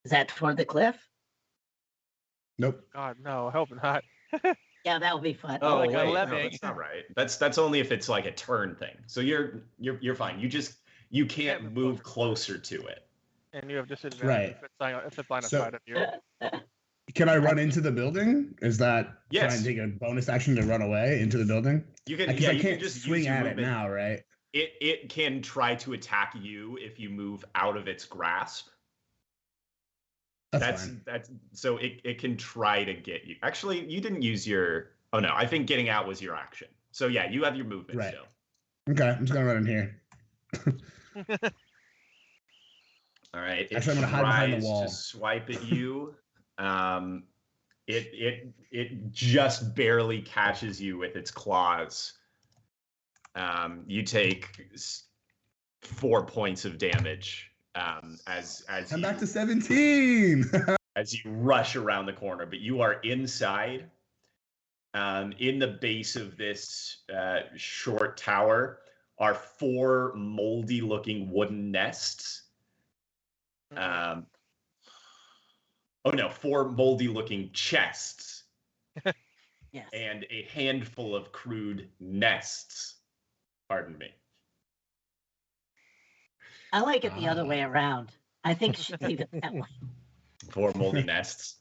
Is that toward the cliff? Nope. God, no, I hope not. Yeah, that would be fun. Oh like wait, a no, lemming. that's not right. That's only if it's like a turn thing. So you're fine. You can't move closer to it. And you have disadvantage Right. if it's line of So- sight of you. Can I run into the building? Is that try Yes. and take a bonus action to run away into the building? You can Because yeah, I you can't can just swing use your at it movement. now, right? It can try to attack you if you move out of its grasp. That's fine. So it can try to get you. Actually, you didn't use your. Oh no, I think getting out was your action. So yeah, you have your movement Right. still. Okay, I'm just gonna run in here. All right. It Actually, I'm gonna hide behind the tries wall. to swipe at you. It just barely catches you with its claws. You take 4 points of damage as I'm you, back to 17. as you rush around the corner, but you are inside. In the base of this short tower are 4 moldy-looking wooden nests. 4 moldy-looking chests. Yes. And a handful of crude nests. Pardon me. I like it the other way around. I think you should leave it that way. 4 moldy nests.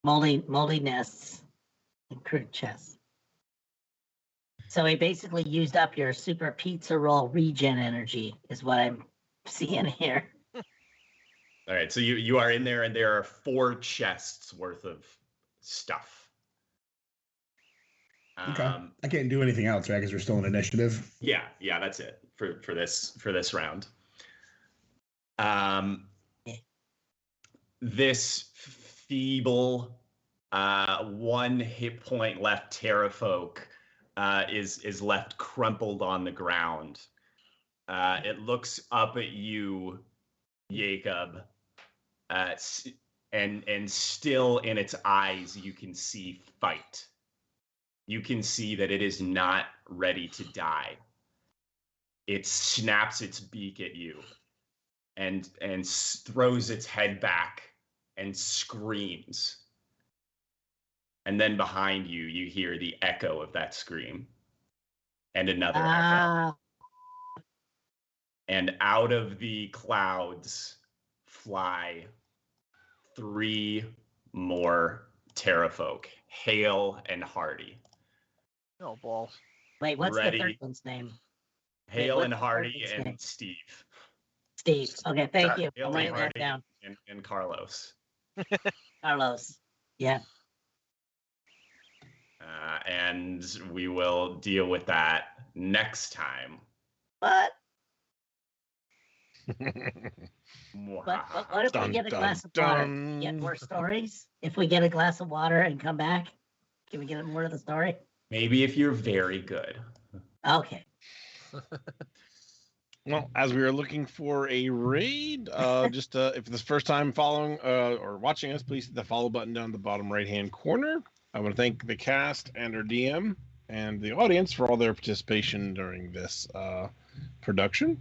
Moldy nests and crude chests. So he basically used up your super pizza roll regen energy, is what I'm seeing here. All right, so you are in there, and there are 4 chests worth of stuff. Okay. I can't do anything else, right? Because we're still in initiative. Yeah, that's it for this round. This feeble 1 hit point left Terrafolk is left crumpled on the ground. It looks up at you, Jacob, and still in its eyes you can see fight. You can see that it is not ready to die. It snaps its beak at you and throws its head back and screams. And then behind you, you hear the echo of that scream. And another echo. And out of the clouds fly 3 more Terrafolk, Hale and Hardy. Oh, balls. Wait, what's the third one's name? Hale and Hardy and Steve. Steve. Okay, thank you. Hale I'm writing that Hardy down. and Carlos. Carlos. Yeah. And we will deal with that next time. What? What if we get a glass of water? Get more stories? If we get a glass of water and come back, can we get more of the story? Maybe if you're very good. Okay. Well, as we are looking for a raid, if it's the first time following or watching us, please hit the follow button down the bottom right-hand corner. I want to thank the cast and our DM and the audience for all their participation during this production.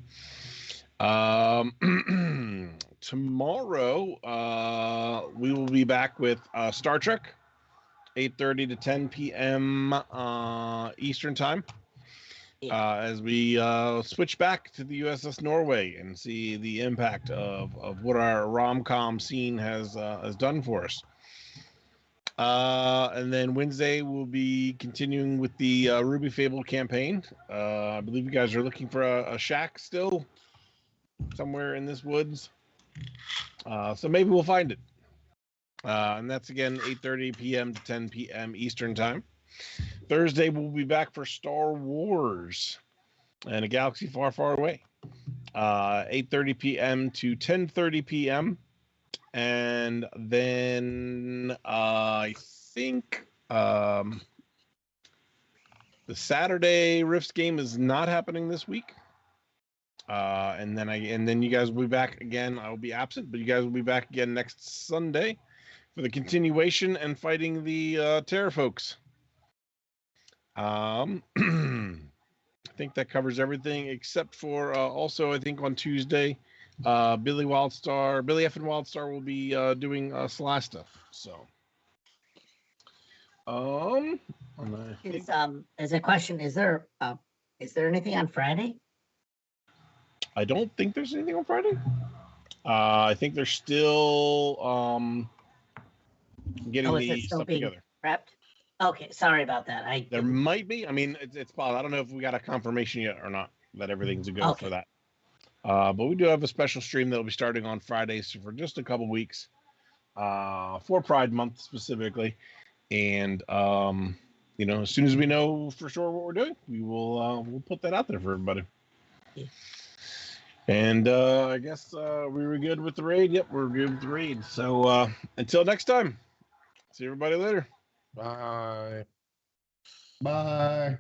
Tomorrow, we will be back with Star Trek, 8:30 to 10 p.m. Eastern Time. As we switch back to the USS Norway and see the impact of what our rom-com scene has done for us. And then Wednesday we'll be continuing with the Ruby Fable campaign. I believe you guys are looking for a shack still somewhere in this woods. So maybe we'll find it. And that's again 8:30 p.m. to 10 p.m. Eastern Time. Thursday, we'll be back for Star Wars and a Galaxy Far, Far Away. 8:30 p.m. to 10:30 p.m. And then I think the Saturday Rifts game is not happening this week. And then you guys will be back again. I will be absent, but you guys will be back again next Sunday for the continuation and fighting the Terrafolks. I think that covers everything except for also I think on Tuesday, Billy F and Wildstar will be doing Slash stuff. So, as a question, is there anything on Friday? I don't think there's anything on Friday. I think they're still getting the stuff together. Prepped. Okay, sorry about that. There might be. I mean, it's possible. I don't know if we got a confirmation yet or not that everything's a go for that. But we do have a special stream that'll be starting on Fridays for just a couple weeks, for Pride Month specifically. And as soon as we know for sure what we're doing, we will we'll put that out there for everybody. Yeah. And I guess we were good with the raid. Yep, we're good with the raid. So until next time, see everybody later. Bye. Bye.